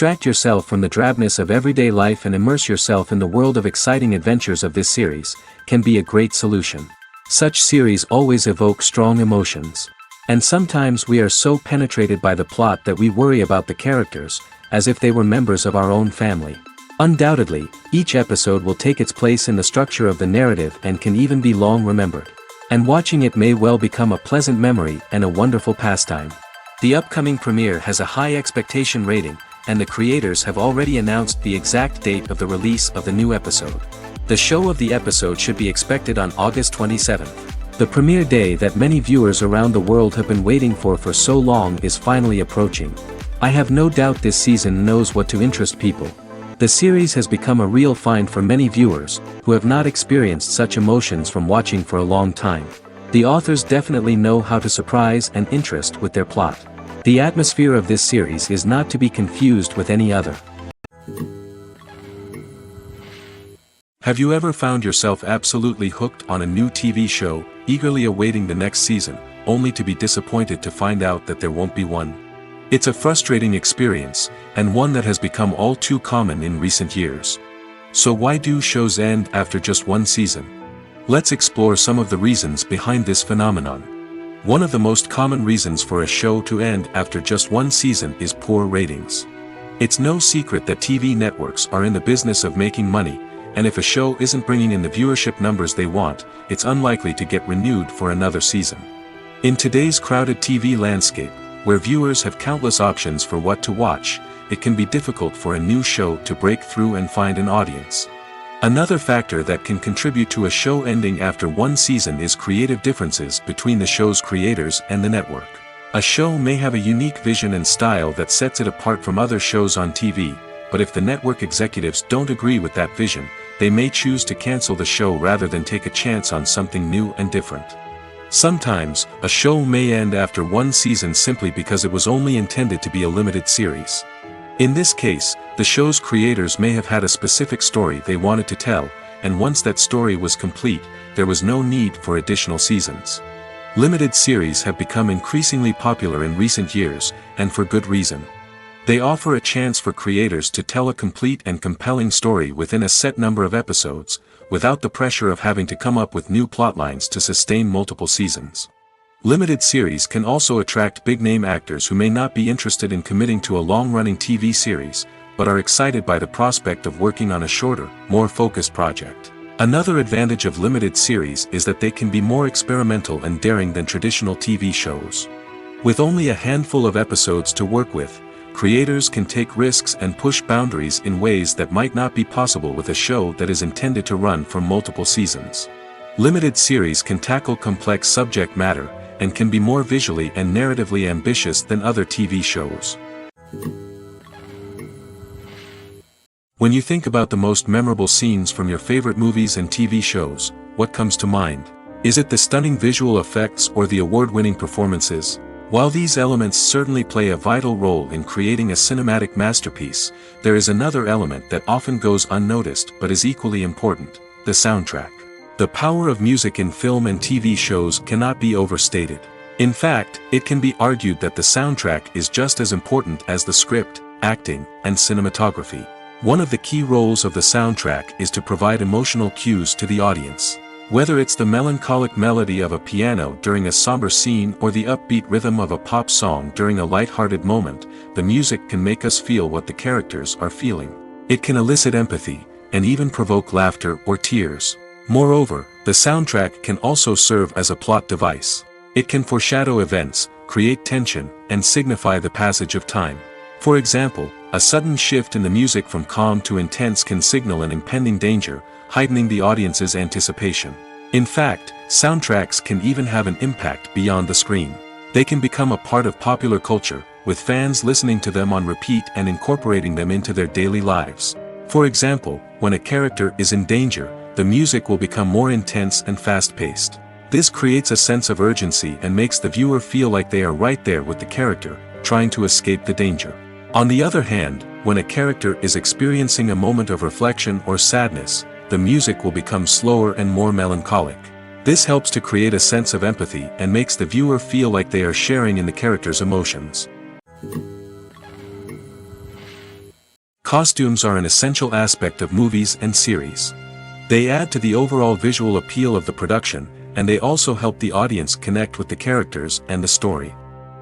Distract yourself from the drabness of everyday life and immerse yourself in the world of exciting adventures of this series, can be a great solution. Such series always evoke strong emotions. And sometimes we are so penetrated by the plot that we worry about the characters, as if they were members of our own family. Undoubtedly, each episode will take its place in the structure of the narrative and can even be long remembered. And watching it may well become a pleasant memory and a wonderful pastime. The upcoming premiere has a high expectation rating, and the creators have already announced the exact date of the release of the new episode. The show of the episode should be expected on August 27th. The premiere day that many viewers around the world have been waiting for so long is finally approaching. I have no doubt this season knows what to interest people. The series has become a real find for many viewers, who have not experienced such emotions from watching for a long time. The authors definitely know how to surprise and interest with their plot. The atmosphere of this series is not to be confused with any other. Have you ever found yourself absolutely hooked on a new TV show, eagerly awaiting the next season, only to be disappointed to find out that there won't be one? It's a frustrating experience, and one that has become all too common in recent years. So why do shows end after just one season? Let's explore some of the reasons behind this phenomenon. One of the most common reasons for a show to end after just one season is poor ratings. It's no secret that TV networks are in the business of making money, and if a show isn't bringing in the viewership numbers they want, it's unlikely to get renewed for another season. In today's crowded TV landscape, where viewers have countless options for what to watch, it can be difficult for a new show to break through and find an audience. Another factor that can contribute to a show ending after one season is creative differences between the show's creators and the network. A show may have a unique vision and style that sets it apart from other shows on TV, but if the network executives don't agree with that vision, they may choose to cancel the show rather than take a chance on something new and different. Sometimes, a show may end after one season simply because it was only intended to be a limited series. In this case, the show's creators may have had a specific story they wanted to tell, and once that story was complete, there was no need for additional seasons. Limited series have become increasingly popular in recent years, and for good reason. They offer a chance for creators to tell a complete and compelling story within a set number of episodes, without the pressure of having to come up with new plotlines to sustain multiple seasons. Limited series can also attract big-name actors who may not be interested in committing to a long-running TV series, but are excited by the prospect of working on a shorter, more focused project. Another advantage of limited series is that they can be more experimental and daring than traditional TV shows. With only a handful of episodes to work with, creators can take risks and push boundaries in ways that might not be possible with a show that is intended to run for multiple seasons. Limited series can tackle complex subject matter, and can be more visually and narratively ambitious than other TV shows. When you think about the most memorable scenes from your favorite movies and TV shows, what comes to mind? Is it the stunning visual effects or the award-winning performances? While these elements certainly play a vital role in creating a cinematic masterpiece, there is another element that often goes unnoticed but is equally important: the soundtrack. The power of music in film and TV shows cannot be overstated. In fact, it can be argued that the soundtrack is just as important as the script, acting, and cinematography. One of the key roles of the soundtrack is to provide emotional cues to the audience. Whether it's the melancholic melody of a piano during a somber scene or the upbeat rhythm of a pop song during a light-hearted moment, the music can make us feel what the characters are feeling. It can elicit empathy, and even provoke laughter or tears. Moreover, the soundtrack can also serve as a plot device. It can foreshadow events, create tension, and signify the passage of time. For example, a sudden shift in the music from calm to intense can signal an impending danger, heightening the audience's anticipation. In fact, soundtracks can even have an impact beyond the screen. They can become a part of popular culture, with fans listening to them on repeat and incorporating them into their daily lives. For example, when a character is in danger, the music will become more intense and fast-paced. This creates a sense of urgency and makes the viewer feel like they are right there with the character, trying to escape the danger. On the other hand, when a character is experiencing a moment of reflection or sadness, the music will become slower and more melancholic. This helps to create a sense of empathy and makes the viewer feel like they are sharing in the character's emotions. Costumes are an essential aspect of movies and series. They add to the overall visual appeal of the production, and they also help the audience connect with the characters and the story.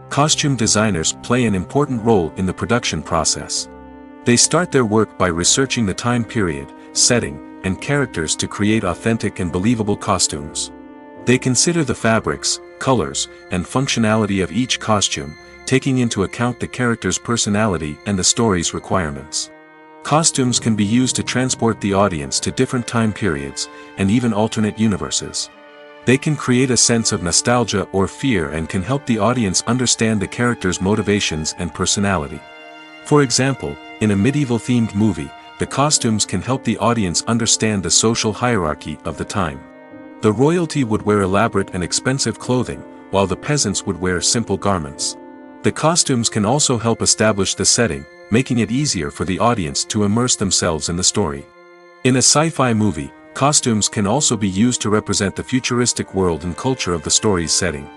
Costume designers play an important role in the production process. They start their work by researching the time period, setting, and characters to create authentic and believable costumes. They consider the fabrics, colors, and functionality of each costume, taking into account the character's personality and the story's requirements. Costumes can be used to transport the audience to different time periods, and even alternate universes. They can create a sense of nostalgia or fear and can help the audience understand the character's motivations and personality. For example, in a medieval-themed movie, the costumes can help the audience understand the social hierarchy of the time. The royalty would wear elaborate and expensive clothing, while the peasants would wear simple garments. The costumes can also help establish the setting, making it easier for the audience to immerse themselves in the story. In a sci-fi movie, costumes can also be used to represent the futuristic world and culture of the story's setting.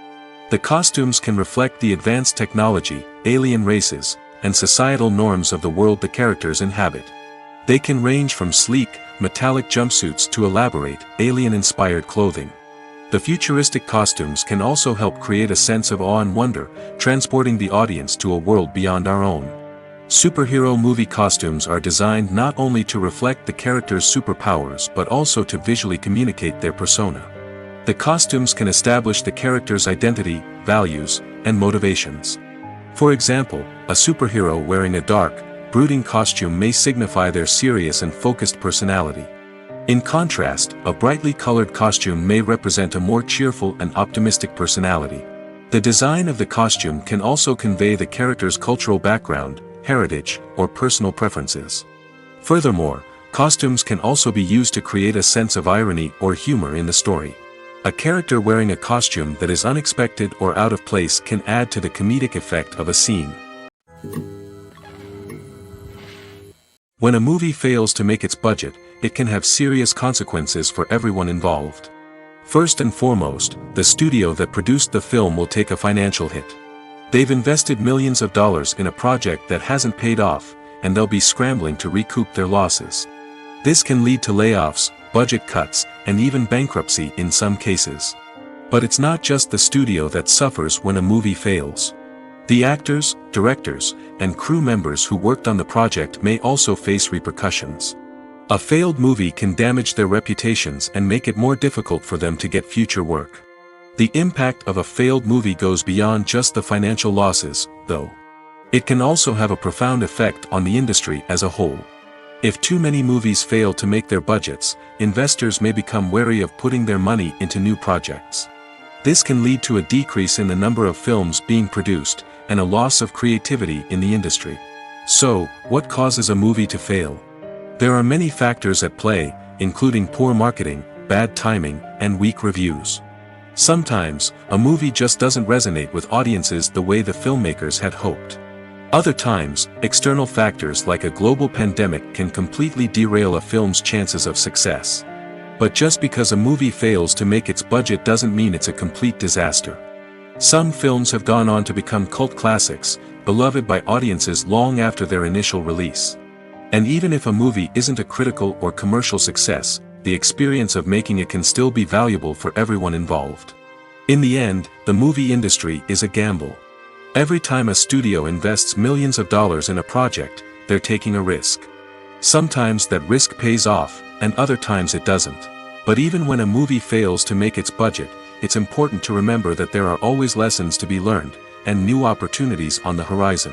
The costumes can reflect the advanced technology, alien races, and societal norms of the world the characters inhabit. They can range from sleek, metallic jumpsuits to elaborate, alien-inspired clothing. The futuristic costumes can also help create a sense of awe and wonder, transporting the audience to a world beyond our own. Superhero movie costumes are designed not only to reflect the character's superpowers but also to visually communicate their persona. The costumes can establish the character's identity, values, and motivations. For example, a superhero wearing a dark, brooding costume may signify their serious and focused personality. In contrast, a brightly colored costume may represent a more cheerful and optimistic personality. The design of the costume can also convey the character's cultural background, heritage, or personal preferences. Furthermore, costumes can also be used to create a sense of irony or humor in the story. A character wearing a costume that is unexpected or out of place can add to the comedic effect of a scene. When a movie fails to make its budget, it can have serious consequences for everyone involved. First and foremost, the studio that produced the film will take a financial hit. They've invested millions of dollars in a project that hasn't paid off, and they'll be scrambling to recoup their losses. This can lead to layoffs, budget cuts, and even bankruptcy in some cases. But it's not just the studio that suffers when a movie fails. The actors, directors, and crew members who worked on the project may also face repercussions. A failed movie can damage their reputations and make it more difficult for them to get future work. The impact of a failed movie goes beyond just the financial losses, though. It can also have a profound effect on the industry as a whole. If too many movies fail to make their budgets, investors may become wary of putting their money into new projects. This can lead to a decrease in the number of films being produced, and a loss of creativity in the industry. So, what causes a movie to fail? There are many factors at play, including poor marketing, bad timing, and weak reviews. Sometimes, a movie just doesn't resonate with audiences the way the filmmakers had hoped. Other times, external factors like a global pandemic can completely derail a film's chances of success. But just because a movie fails to make its budget doesn't mean it's a complete disaster. Some films have gone on to become cult classics, beloved by audiences long after their initial release. And even if a movie isn't a critical or commercial success, the experience of making it can still be valuable for everyone involved. In the end, the movie industry is a gamble. Every time a studio invests millions of dollars in a project, they're taking a risk. Sometimes that risk pays off, and other times it doesn't. But even when a movie fails to make its budget, it's important to remember that there are always lessons to be learned, and new opportunities on the horizon.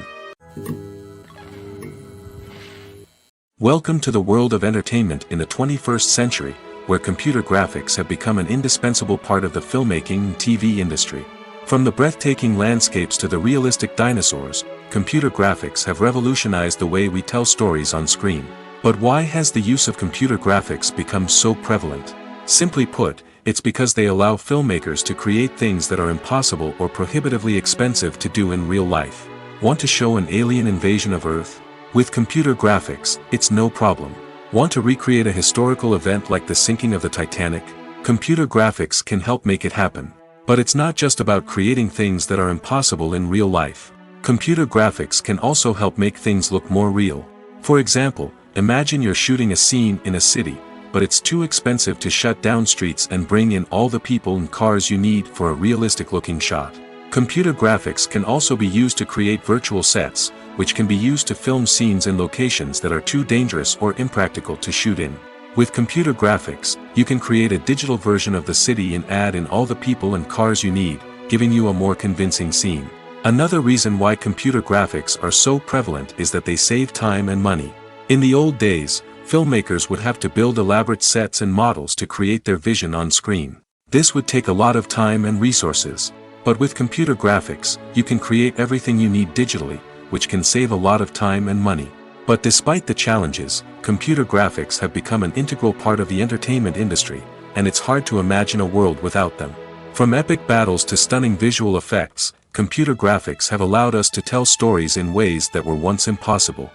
Welcome to the world of entertainment in the 21st century, where computer graphics have become an indispensable part of the filmmaking and TV industry. From the breathtaking landscapes to the realistic dinosaurs, computer graphics have revolutionized the way we tell stories on screen. But why has the use of computer graphics become so prevalent? Simply put, it's because they allow filmmakers to create things that are impossible or prohibitively expensive to do in real life. Want to show an alien invasion of Earth? With computer graphics, it's no problem. Want to recreate a historical event like the sinking of the Titanic? Computer graphics can help make it happen. But it's not just about creating things that are impossible in real life. Computer graphics can also help make things look more real. For example, imagine you're shooting a scene in a city, but it's too expensive to shut down streets and bring in all the people and cars you need for a realistic-looking shot. Computer graphics can also be used to create virtual sets, which can be used to film scenes in locations that are too dangerous or impractical to shoot in. With computer graphics, you can create a digital version of the city and add in all the people and cars you need, giving you a more convincing scene. Another reason why computer graphics are so prevalent is that they save time and money. In the old days, filmmakers would have to build elaborate sets and models to create their vision on screen. This would take a lot of time and resources. But with computer graphics, you can create everything you need digitally, which can save a lot of time and money. But despite the challenges, computer graphics have become an integral part of the entertainment industry, and it's hard to imagine a world without them. From epic battles to stunning visual effects, computer graphics have allowed us to tell stories in ways that were once impossible.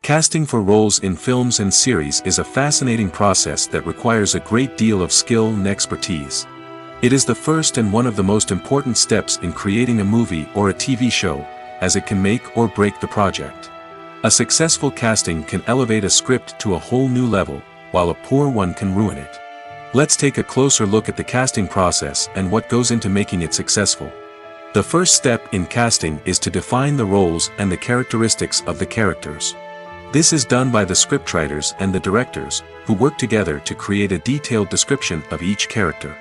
Casting for roles in films and series is a fascinating process that requires a great deal of skill and expertise. It is the first and one of the most important steps in creating a movie or a TV show, as it can make or break the project. A successful casting can elevate a script to a whole new level, while a poor one can ruin it. Let's take a closer look at the casting process and what goes into making it successful. The first step in casting is to define the roles and the characteristics of the characters. This is done by the scriptwriters and the directors, who work together to create a detailed description of each character.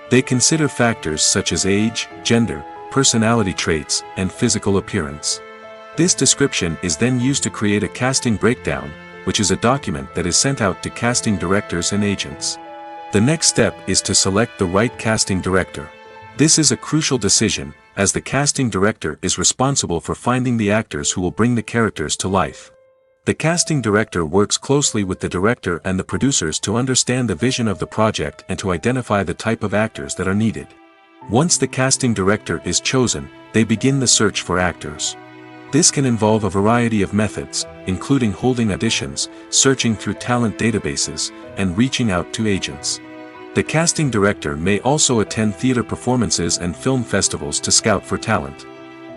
They consider factors such as age, gender, personality traits, and physical appearance. This description is then used to create a casting breakdown, which is a document that is sent out to casting directors and agents. The next step is to select the right casting director. This is a crucial decision, as the casting director is responsible for finding the actors who will bring the characters to life. The casting director works closely with the director and the producers to understand the vision of the project and to identify the type of actors that are needed. Once the casting director is chosen, they begin the search for actors. This can involve a variety of methods, including holding auditions, searching through talent databases, and reaching out to agents. The casting director may also attend theater performances and film festivals to scout for talent.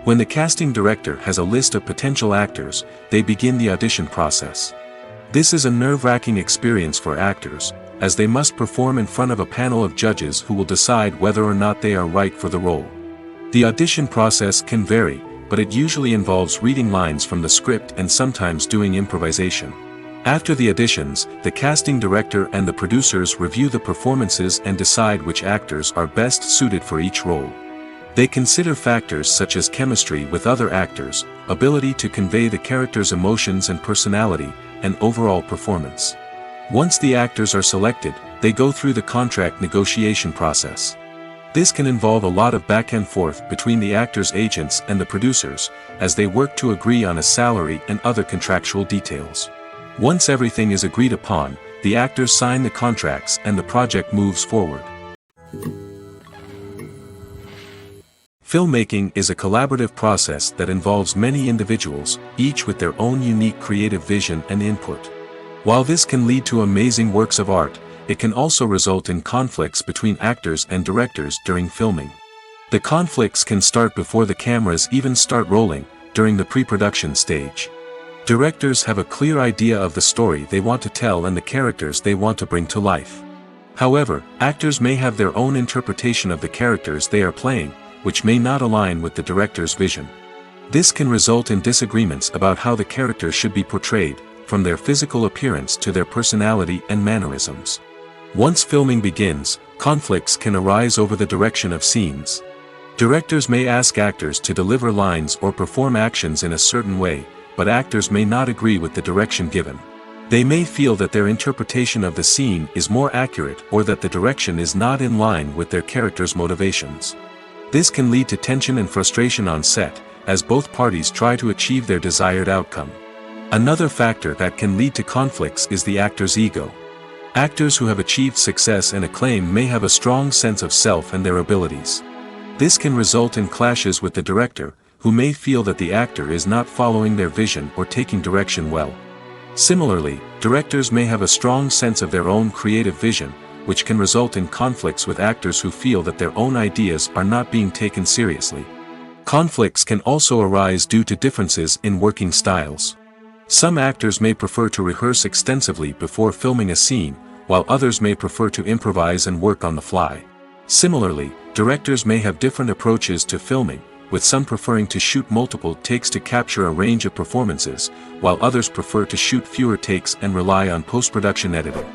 When the casting director has a list of potential actors, they begin the audition process. This is a nerve-wracking experience for actors, as they must perform in front of a panel of judges who will decide whether or not they are right for the role. The audition process can vary, but it usually involves reading lines from the script and sometimes doing improvisation. After the auditions, the casting director and the producers review the performances and decide which actors are best suited for each role. They consider factors such as chemistry with other actors, ability to convey the character's emotions and personality, and overall performance. Once the actors are selected, they go through the contract negotiation process. This can involve a lot of back and forth between the actors' agents and the producers, as they work to agree on a salary and other contractual details. Once everything is agreed upon, the actors sign the contracts and the project moves forward. Filmmaking is a collaborative process that involves many individuals, each with their own unique creative vision and input. While this can lead to amazing works of art, it can also result in conflicts between actors and directors during filming. The conflicts can start before the cameras even start rolling, during the pre-production stage. Directors have a clear idea of the story they want to tell and the characters they want to bring to life. However, actors may have their own interpretation of the characters they are playing, which may not align with the director's vision. This can result in disagreements about how the characters should be portrayed, from their physical appearance to their personality and mannerisms. Once filming begins, conflicts can arise over the direction of scenes. Directors may ask actors to deliver lines or perform actions in a certain way, but actors may not agree with the direction given. They may feel that their interpretation of the scene is more accurate or that the direction is not in line with their character's motivations. This can lead to tension and frustration on set, as both parties try to achieve their desired outcome. Another factor that can lead to conflicts is the actor's ego. Actors who have achieved success and acclaim may have a strong sense of self and their abilities. This can result in clashes with the director, who may feel that the actor is not following their vision or taking direction well. Similarly, directors may have a strong sense of their own creative vision, which can result in conflicts with actors who feel that their own ideas are not being taken seriously. Conflicts can also arise due to differences in working styles. Some actors may prefer to rehearse extensively before filming a scene, while others may prefer to improvise and work on the fly. Similarly, directors may have different approaches to filming, with some preferring to shoot multiple takes to capture a range of performances, while others prefer to shoot fewer takes and rely on post-production editing.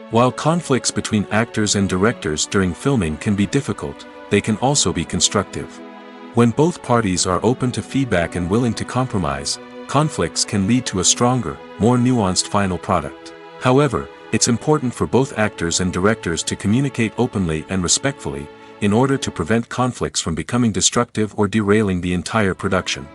While conflicts between actors and directors during filming can be difficult, they can also be constructive. When both parties are open to feedback and willing to compromise, conflicts can lead to a stronger, more nuanced final product. However, it's important for both actors and directors to communicate openly and respectfully, in order to prevent conflicts from becoming destructive or derailing the entire production.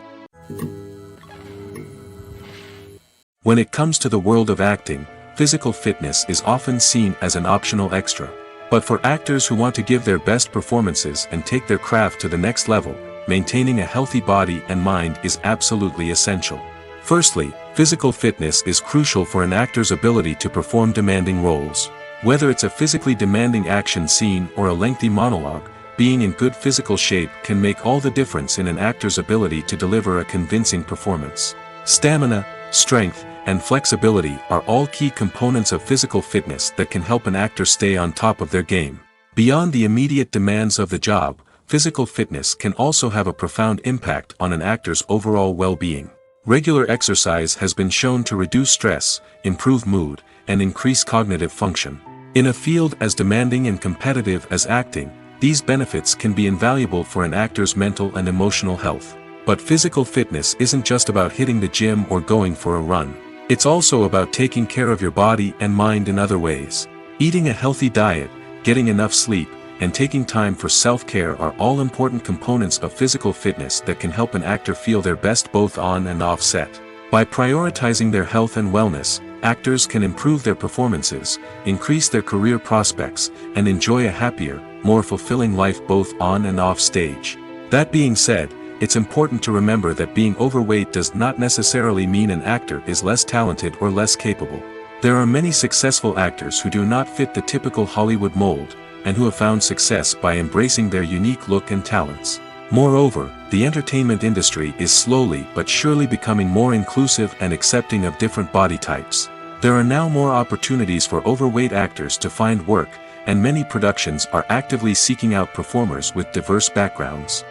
When it comes to the world of acting, physical fitness is often seen as an optional extra. But for actors who want to give their best performances and take their craft to the next level, maintaining a healthy body and mind is absolutely essential. Firstly, physical fitness is crucial for an actor's ability to perform demanding roles. Whether it's a physically demanding action scene or a lengthy monologue, being in good physical shape can make all the difference in an actor's ability to deliver a convincing performance. Stamina, strength, and flexibility are all key components of physical fitness that can help an actor stay on top of their game. Beyond the immediate demands of the job, physical fitness can also have a profound impact on an actor's overall well-being. Regular exercise has been shown to reduce stress, improve mood, and increase cognitive function. In a field as demanding and competitive as acting, these benefits can be invaluable for an actor's mental and emotional health. But physical fitness isn't just about hitting the gym or going for a run. It's also about taking care of your body and mind in other ways. Eating a healthy diet, getting enough sleep, and taking time for self-care are all important components of physical fitness that can help an actor feel their best both on and off set. By prioritizing their health and wellness, actors can improve their performances, increase their career prospects, and enjoy a happier, more fulfilling life both on and off stage. That being said, it's important to remember that being overweight does not necessarily mean an actor is less talented or less capable. There are many successful actors who do not fit the typical Hollywood mold, and who have found success by embracing their unique look and talents. Moreover, the entertainment industry is slowly but surely becoming more inclusive and accepting of different body types. There are now more opportunities for overweight actors to find work, and many productions are actively seeking out performers with diverse backgrounds.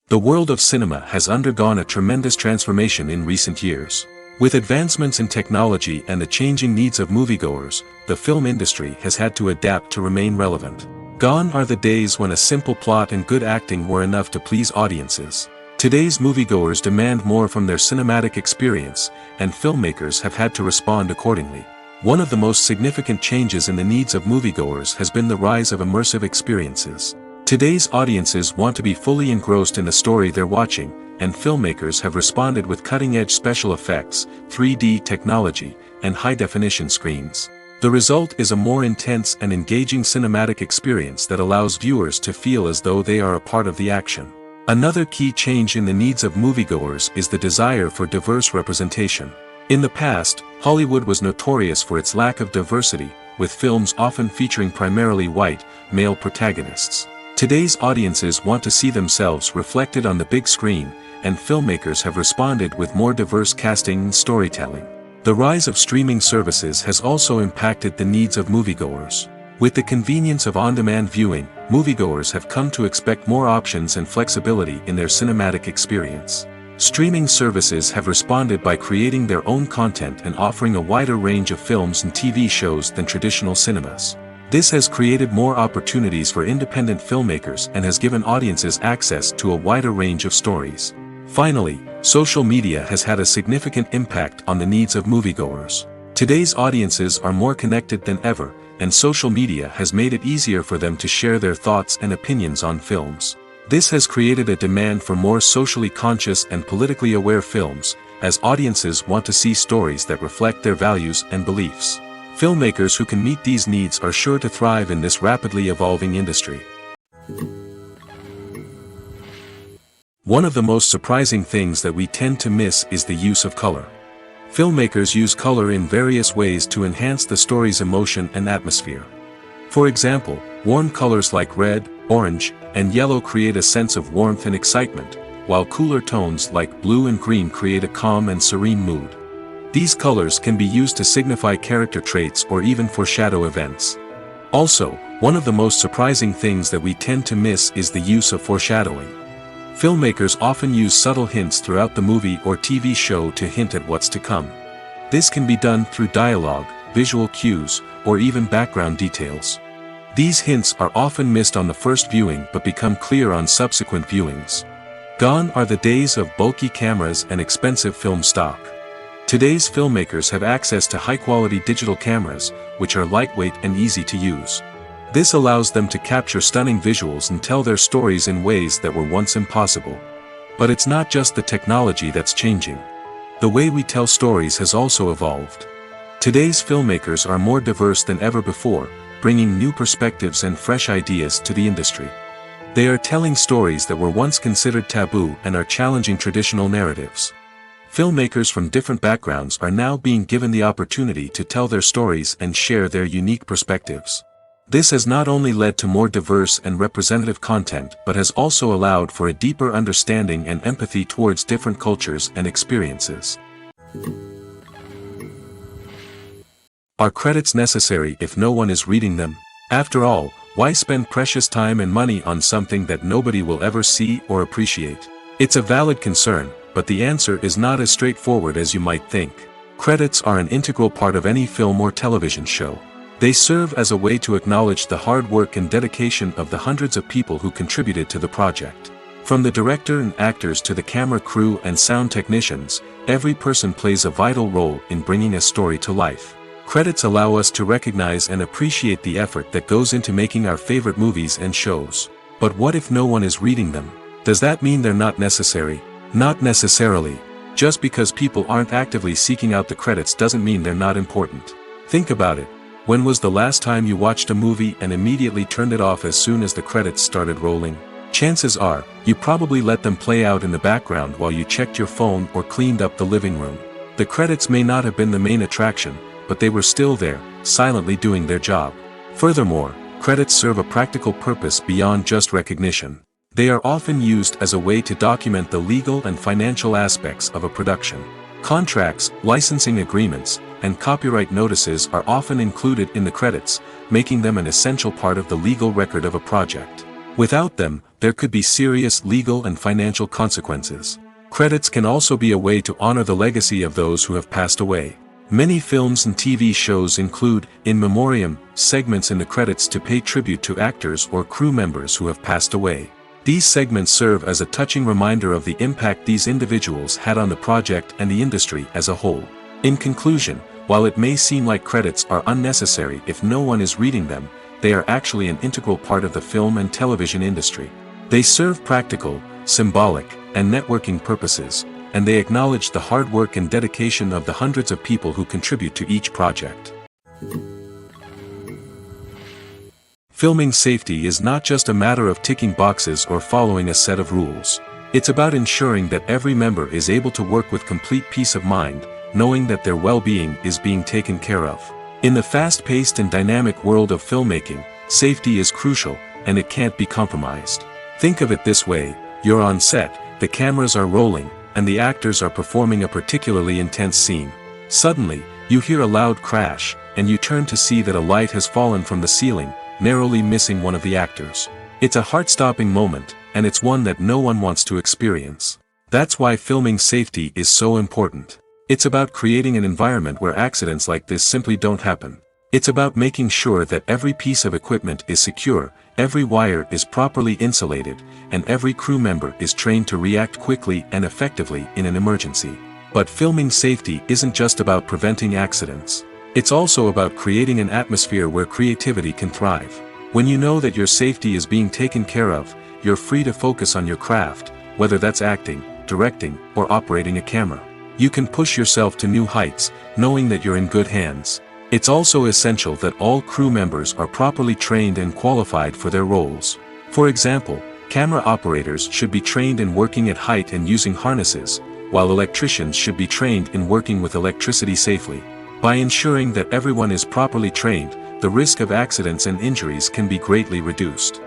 The world of cinema has undergone a tremendous transformation in recent years. With advancements in technology and the changing needs of moviegoers, the film industry has had to adapt to remain relevant. Gone are the days when a simple plot and good acting were enough to please audiences. Today's moviegoers demand more from their cinematic experience, and filmmakers have had to respond accordingly. One of the most significant changes in the needs of moviegoers has been the rise of immersive experiences. Today's audiences want to be fully engrossed in the story they're watching, and filmmakers have responded with cutting-edge special effects, 3D technology, and high-definition screens. The result is a more intense and engaging cinematic experience that allows viewers to feel as though they are a part of the action. Another key change in the needs of moviegoers is the desire for diverse representation. In the past, Hollywood was notorious for its lack of diversity, with films often featuring primarily white, male protagonists. Today's audiences want to see themselves reflected on the big screen, and filmmakers have responded with more diverse casting and storytelling. The rise of streaming services has also impacted the needs of moviegoers. With the convenience of on-demand viewing, moviegoers have come to expect more options and flexibility in their cinematic experience. Streaming services have responded by creating their own content and offering a wider range of films and TV shows than traditional cinemas. This has created more opportunities for independent filmmakers and has given audiences access to a wider range of stories. Finally, social media has had a significant impact on the needs of moviegoers. Today's audiences are more connected than ever, and social media has made it easier for them to share their thoughts and opinions on films. This has created a demand for more socially conscious and politically aware films, as audiences want to see stories that reflect their values and beliefs. Filmmakers who can meet these needs are sure to thrive in this rapidly evolving industry. One of the most surprising things that we tend to miss is the use of color. Filmmakers use color in various ways to enhance the story's emotion and atmosphere. For example, warm colors like red, orange, and yellow create a sense of warmth and excitement, while cooler tones like blue and green create a calm and serene mood. These colors can be used to signify character traits or even foreshadow events. Also, one of the most surprising things that we tend to miss is the use of foreshadowing. Filmmakers often use subtle hints throughout the movie or TV show to hint at what's to come. This can be done through dialogue, visual cues, or even background details. These hints are often missed on the first viewing but become clear on subsequent viewings. Gone are the days of bulky cameras and expensive film stock. Today's filmmakers have access to high-quality digital cameras, which are lightweight and easy to use. This allows them to capture stunning visuals and tell their stories in ways that were once impossible. But it's not just the technology that's changing. The way we tell stories has also evolved. Today's filmmakers are more diverse than ever before, bringing new perspectives and fresh ideas to the industry. They are telling stories that were once considered taboo and are challenging traditional narratives. Filmmakers from different backgrounds are now being given the opportunity to tell their stories and share their unique perspectives. This has not only led to more diverse and representative content but has also allowed for a deeper understanding and empathy towards different cultures and experiences. Are credits necessary if no one is reading them? After all, why spend precious time and money on something that nobody will ever see or appreciate? It's a valid concern, but the answer is not as straightforward as you might think. Credits are an integral part of any film or television show. They serve as a way to acknowledge the hard work and dedication of the hundreds of people who contributed to the project. From the director and actors to the camera crew and sound technicians, every person plays a vital role in bringing a story to life. Credits allow us to recognize and appreciate the effort that goes into making our favorite movies and shows. But what if no one is reading them? Does that mean they're not necessary? Not necessarily. Just because people aren't actively seeking out the credits doesn't mean they're not important. Think about it. When was the last time you watched a movie and immediately turned it off as soon as the credits started rolling? Chances are, you probably let them play out in the background while you checked your phone or cleaned up the living room. The credits may not have been the main attraction, but they were still there, silently doing their job. Furthermore, credits serve a practical purpose beyond just recognition. They are often used as a way to document the legal and financial aspects of a production. Contracts, licensing agreements, and copyright notices are often included in the credits, making them an essential part of the legal record of a project. Without them, there could be serious legal and financial consequences. Credits can also be a way to honor the legacy of those who have passed away. Many films and TV shows include, in memoriam, segments in the credits to pay tribute to actors or crew members who have passed away. These segments serve as a touching reminder of the impact these individuals had on the project and the industry as a whole. In conclusion, while it may seem like credits are unnecessary if no one is reading them, they are actually an integral part of the film and television industry. They serve practical, symbolic, and networking purposes, and they acknowledge the hard work and dedication of the hundreds of people who contribute to each project. Filming safety is not just a matter of ticking boxes or following a set of rules. It's about ensuring that every member is able to work with complete peace of mind, knowing that their well-being is being taken care of. In the fast-paced and dynamic world of filmmaking, safety is crucial, and it can't be compromised. Think of it this way: you're on set, the cameras are rolling, and the actors are performing a particularly intense scene. Suddenly, you hear a loud crash, and you turn to see that a light has fallen from the ceiling, narrowly missing one of the actors. It's a heart-stopping moment, and it's one that no one wants to experience. That's why filming safety is so important. It's about creating an environment where accidents like this simply don't happen. It's about making sure that every piece of equipment is secure, every wire is properly insulated, and every crew member is trained to react quickly and effectively in an emergency. But filming safety isn't just about preventing accidents. It's also about creating an atmosphere where creativity can thrive. When you know that your safety is being taken care of, you're free to focus on your craft, whether that's acting, directing, or operating a camera. You can push yourself to new heights, knowing that you're in good hands. It's also essential that all crew members are properly trained and qualified for their roles. For example, camera operators should be trained in working at height and using harnesses, while electricians should be trained in working with electricity safely. By ensuring that everyone is properly trained, the risk of accidents and injuries can be greatly reduced.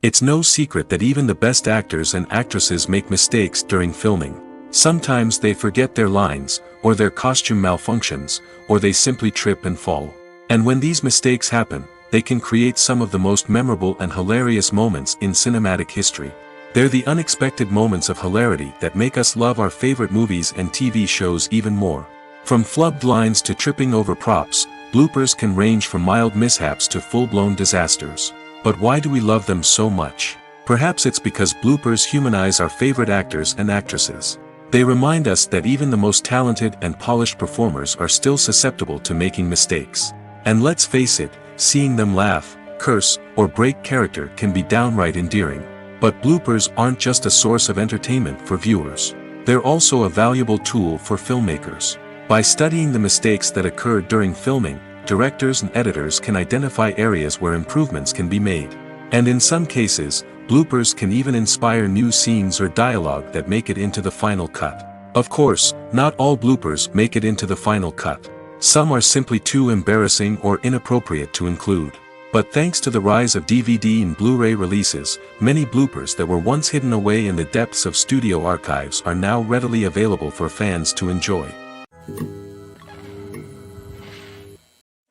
It's no secret that even the best actors and actresses make mistakes during filming. Sometimes they forget their lines, or their costume malfunctions, or they simply trip and fall. And when these mistakes happen, they can create some of the most memorable and hilarious moments in cinematic history. They're the unexpected moments of hilarity that make us love our favorite movies and TV shows even more. From flubbed lines to tripping over props, bloopers can range from mild mishaps to full-blown disasters. But why do we love them so much? Perhaps it's because bloopers humanize our favorite actors and actresses. They remind us that even the most talented and polished performers are still susceptible to making mistakes. And let's face it, seeing them laugh, curse, or break character can be downright endearing. But bloopers aren't just a source of entertainment for viewers. They're also a valuable tool for filmmakers. By studying the mistakes that occur during filming, directors and editors can identify areas where improvements can be made. And in some cases, bloopers can even inspire new scenes or dialogue that make it into the final cut. Of course, not all bloopers make it into the final cut. Some are simply too embarrassing or inappropriate to include. But thanks to the rise of DVD and Blu-ray releases, many bloopers that were once hidden away in the depths of studio archives are now readily available for fans to enjoy.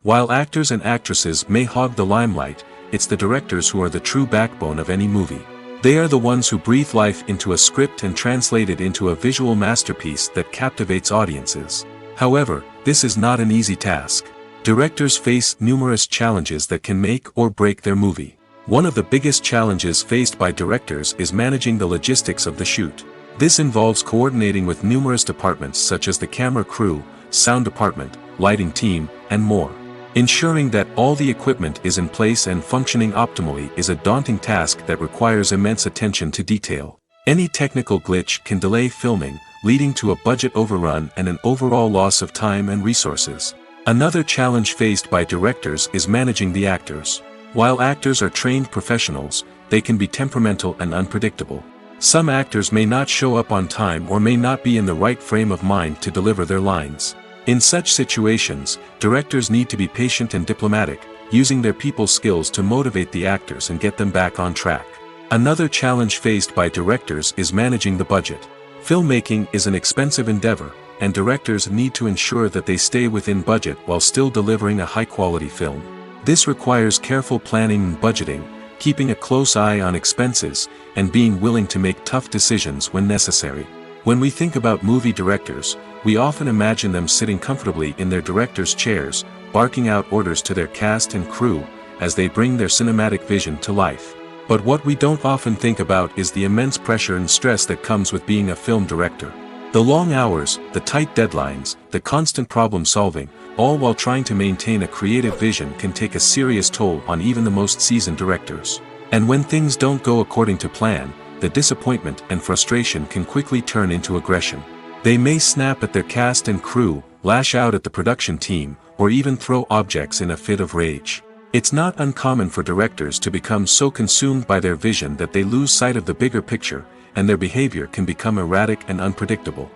While actors and actresses may hog the limelight, it's the directors who are the true backbone of any movie. They are the ones who breathe life into a script and translate it into a visual masterpiece that captivates audiences. However, this is not an easy task. Directors face numerous challenges that can make or break their movie. One of the biggest challenges faced by directors is managing the logistics of the shoot. This involves coordinating with numerous departments such as the camera crew, sound department, lighting team, and more. Ensuring that all the equipment is in place and functioning optimally is a daunting task that requires immense attention to detail. Any technical glitch can delay filming, leading to a budget overrun and an overall loss of time and resources. Another challenge faced by directors is managing the actors. While actors are trained professionals, they can be temperamental and unpredictable. Some actors may not show up on time or may not be in the right frame of mind to deliver their lines. In such situations, directors need to be patient and diplomatic, using their people skills to motivate the actors and get them back on track. Another challenge faced by directors is managing the budget. Filmmaking is an expensive endeavor, and directors need to ensure that they stay within budget while still delivering a high-quality film. This requires careful planning and budgeting, keeping a close eye on expenses, and being willing to make tough decisions when necessary. When we think about movie directors, we often imagine them sitting comfortably in their director's chairs, barking out orders to their cast and crew, as they bring their cinematic vision to life. But what we don't often think about is the immense pressure and stress that comes with being a film director. The long hours, the tight deadlines, the constant problem solving, all while trying to maintain a creative vision can take a serious toll on even the most seasoned directors. And when things don't go according to plan, the disappointment and frustration can quickly turn into aggression. They may snap at their cast and crew, lash out at the production team, or even throw objects in a fit of rage. It's not uncommon for directors to become so consumed by their vision that they lose sight of the bigger picture, and their behavior can become erratic and unpredictable.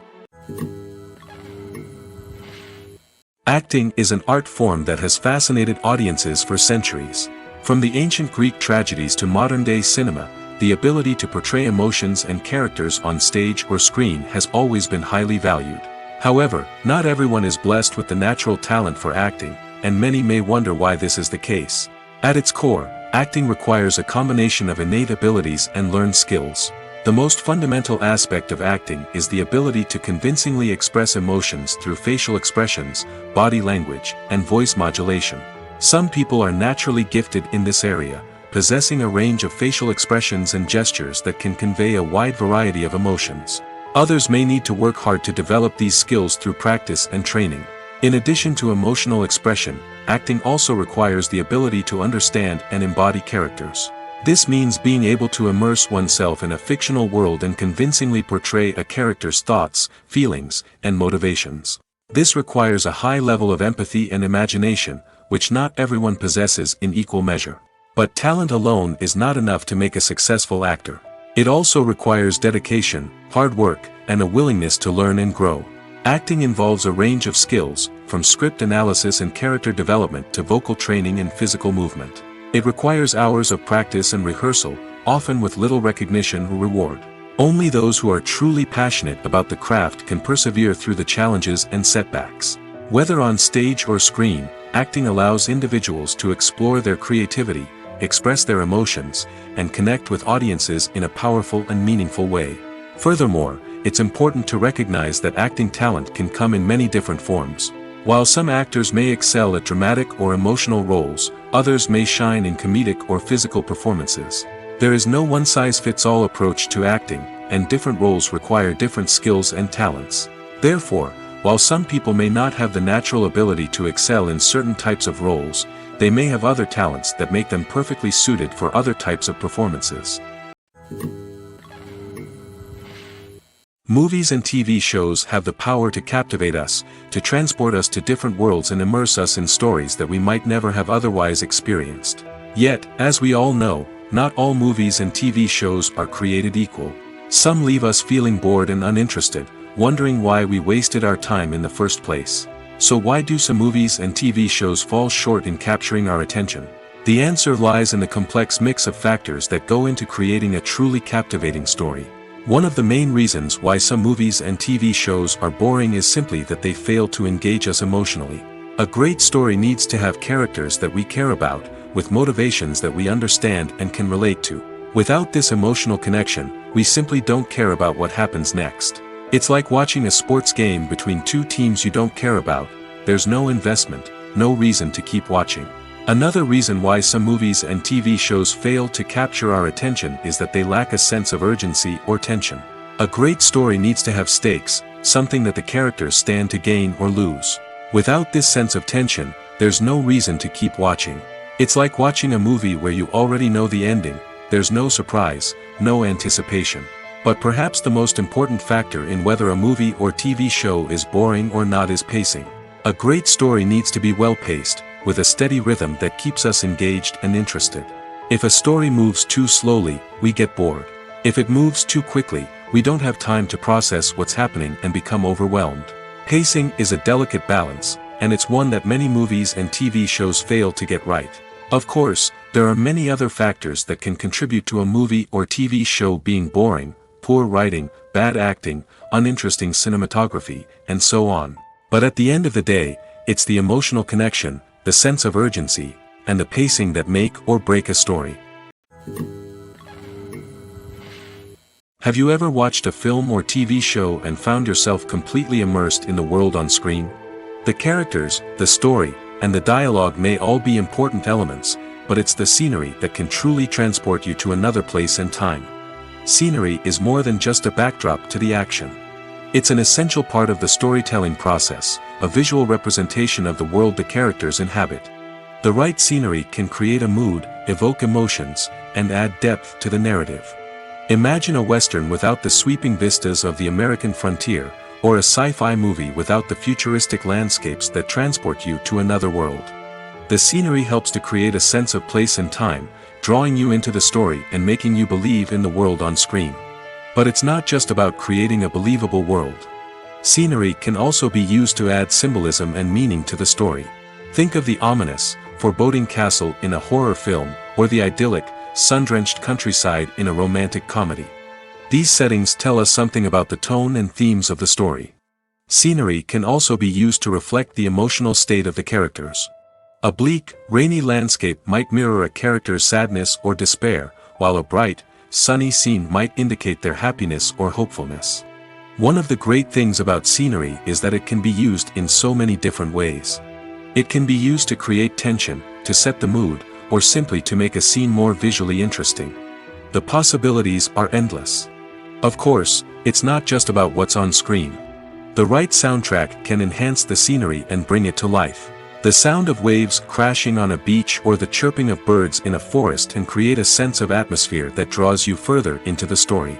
Acting is an art form that has fascinated audiences for centuries. From the ancient Greek tragedies to modern-day cinema, the ability to portray emotions and characters on stage or screen has always been highly valued. However, not everyone is blessed with the natural talent for acting, and many may wonder why this is the case. At its core, acting requires a combination of innate abilities and learned skills. The most fundamental aspect of acting is the ability to convincingly express emotions through facial expressions, body language, and voice modulation. Some people are naturally gifted in this area, possessing a range of facial expressions and gestures that can convey a wide variety of emotions. Others may need to work hard to develop these skills through practice and training. In addition to emotional expression, acting also requires the ability to understand and embody characters. This means being able to immerse oneself in a fictional world and convincingly portray a character's thoughts, feelings, and motivations. This requires a high level of empathy and imagination, which not everyone possesses in equal measure. But talent alone is not enough to make a successful actor. It also requires dedication, hard work, and a willingness to learn and grow. Acting involves a range of skills, from script analysis and character development to vocal training and physical movement. It requires hours of practice and rehearsal, often with little recognition or reward. Only those who are truly passionate about the craft can persevere through the challenges and setbacks. Whether on stage or screen, acting allows individuals to explore their creativity, express their emotions, and connect with audiences in a powerful and meaningful way. Furthermore, it's important to recognize that acting talent can come in many different forms. While some actors may excel at dramatic or emotional roles, others may shine in comedic or physical performances. There is no one-size-fits-all approach to acting, and different roles require different skills and talents. Therefore, while some people may not have the natural ability to excel in certain types of roles, they may have other talents that make them perfectly suited for other types of performances. Movies and TV shows have the power to captivate us, to transport us to different worlds and immerse us in stories that we might never have otherwise experienced. Yet, as we all know, not all movies and TV shows are created equal. Some leave us feeling bored and uninterested, wondering why we wasted our time in the first place. So why do some movies and TV shows fall short in capturing our attention? The answer lies in the complex mix of factors that go into creating a truly captivating story. One of the main reasons why some movies and TV shows are boring is simply that they fail to engage us emotionally. A great story needs to have characters that we care about, with motivations that we understand and can relate to. Without this emotional connection, we simply don't care about what happens next. It's like watching a sports game between two teams you don't care about. There's no investment, no reason to keep watching. Another reason why some movies and TV shows fail to capture our attention is that they lack a sense of urgency or tension. A great story needs to have stakes, something that the characters stand to gain or lose. Without this sense of tension, there's no reason to keep watching. It's like watching a movie where you already know the ending. There's no surprise, no anticipation. But perhaps the most important factor in whether a movie or TV show is boring or not is pacing. A great story needs to be well-paced, with a steady rhythm that keeps us engaged and interested. If a story moves too slowly, we get bored. If it moves too quickly, we don't have time to process what's happening and become overwhelmed. Pacing is a delicate balance, and it's one that many movies and TV shows fail to get right. Of course, there are many other factors that can contribute to a movie or TV show being boring: poor writing, bad acting, uninteresting cinematography, and so on. But at the end of the day, it's the emotional connection, the sense of urgency, and the pacing that make or break a story. Have you ever watched a film or TV show and found yourself completely immersed in the world on screen? The characters, the story, and the dialogue may all be important elements, but it's the scenery that can truly transport you to another place and time. Scenery is more than just a backdrop to the action. It's an essential part of the storytelling process, a visual representation of the world the characters inhabit. The right scenery can create a mood, evoke emotions, and add depth to the narrative. Imagine a Western without the sweeping vistas of the American frontier, or a sci-fi movie without the futuristic landscapes that transport you to another world. The scenery helps to create a sense of place and time, drawing you into the story and making you believe in the world on screen. But it's not just about creating a believable world. Scenery can also be used to add symbolism and meaning to the story. Think of the ominous, foreboding castle in a horror film, or the idyllic, sun-drenched countryside in a romantic comedy. These settings tell us something about the tone and themes of the story. Scenery can also be used to reflect the emotional state of the characters. A bleak, rainy landscape might mirror a character's sadness or despair, while a bright, sunny scene might indicate their happiness or hopefulness. One of the great things about scenery is that it can be used in so many different ways. It can be used to create tension, to set the mood, or simply to make a scene more visually interesting. The possibilities are endless. Of course, it's not just about what's on screen. The right soundtrack can enhance the scenery and bring it to life. The sound of waves crashing on a beach or the chirping of birds in a forest can create a sense of atmosphere that draws you further into the story.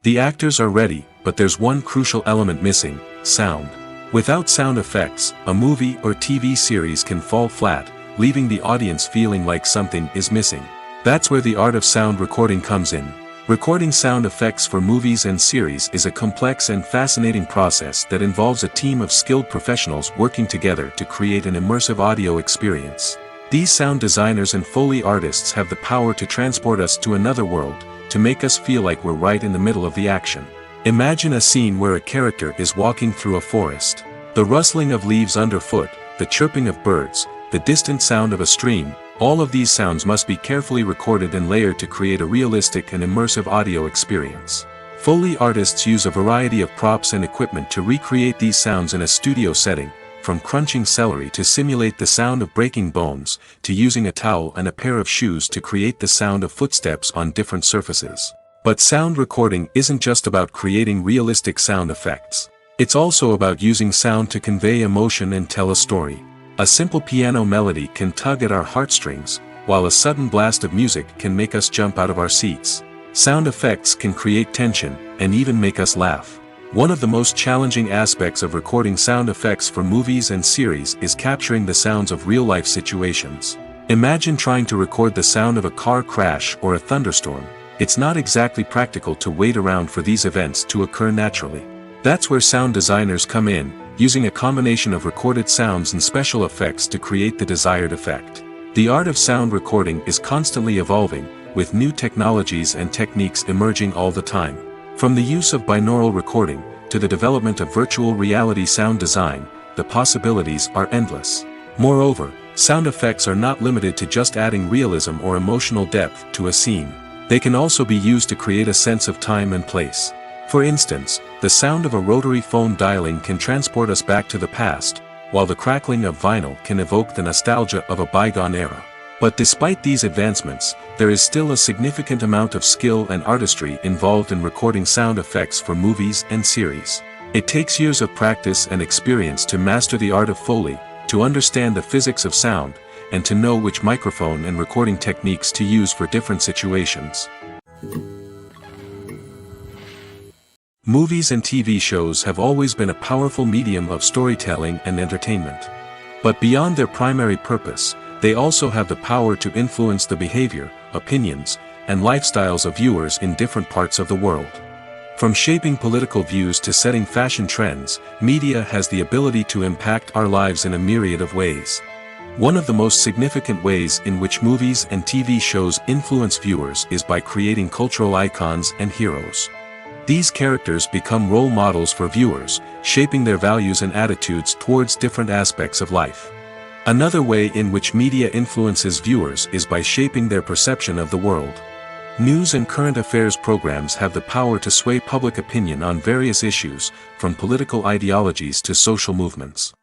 The actors are ready, but there's one crucial element missing: sound. Without sound effects, a movie or TV series can fall flat, leaving the audience feeling like something is missing. That's where the art of sound recording comes in. Recording sound effects for movies and series is a complex and fascinating process that involves a team of skilled professionals working together to create an immersive audio experience. These sound designers and Foley artists have the power to transport us to another world, to make us feel like we're right in the middle of the action. Imagine a scene where a character is walking through a forest. The rustling of leaves underfoot, the chirping of birds, the distant sound of a stream, all of these sounds must be carefully recorded and layered to create a realistic and immersive audio experience. Foley artists use a variety of props and equipment to recreate these sounds in a studio setting, from crunching celery to simulate the sound of breaking bones, to using a towel and a pair of shoes to create the sound of footsteps on different surfaces. But sound recording isn't just about creating realistic sound effects. It's also about using sound to convey emotion and tell a story. A simple piano melody can tug at our heartstrings, while a sudden blast of music can make us jump out of our seats. Sound effects can create tension, and even make us laugh. One of the most challenging aspects of recording sound effects for movies and series is capturing the sounds of real-life situations. Imagine trying to record the sound of a car crash or a thunderstorm. It's not exactly practical to wait around for these events to occur naturally. That's where sound designers come in, using a combination of recorded sounds and special effects to create the desired effect. The art of sound recording is constantly evolving, with new technologies and techniques emerging all the time. From the use of binaural recording, to the development of virtual reality sound design, the possibilities are endless. Moreover, sound effects are not limited to just adding realism or emotional depth to a scene. They can also be used to create a sense of time and place. For instance, the sound of a rotary phone dialing can transport us back to the past, while the crackling of vinyl can evoke the nostalgia of a bygone era. But despite these advancements, there is still a significant amount of skill and artistry involved in recording sound effects for movies and series. It takes years of practice and experience to master the art of Foley, to understand the physics of sound, and to know which microphone and recording techniques to use for different situations. Movies and TV shows have always been a powerful medium of storytelling and entertainment. But beyond their primary purpose, they also have the power to influence the behavior, opinions, and lifestyles of viewers in different parts of the world. From shaping political views to setting fashion trends, media has the ability to impact our lives in a myriad of ways. One of the most significant ways in which movies and TV shows influence viewers is by creating cultural icons and heroes. These characters become role models for viewers, shaping their values and attitudes towards different aspects of life. Another way in which media influences viewers is by shaping their perception of the world. News and current affairs programs have the power to sway public opinion on various issues, from political ideologies to social movements.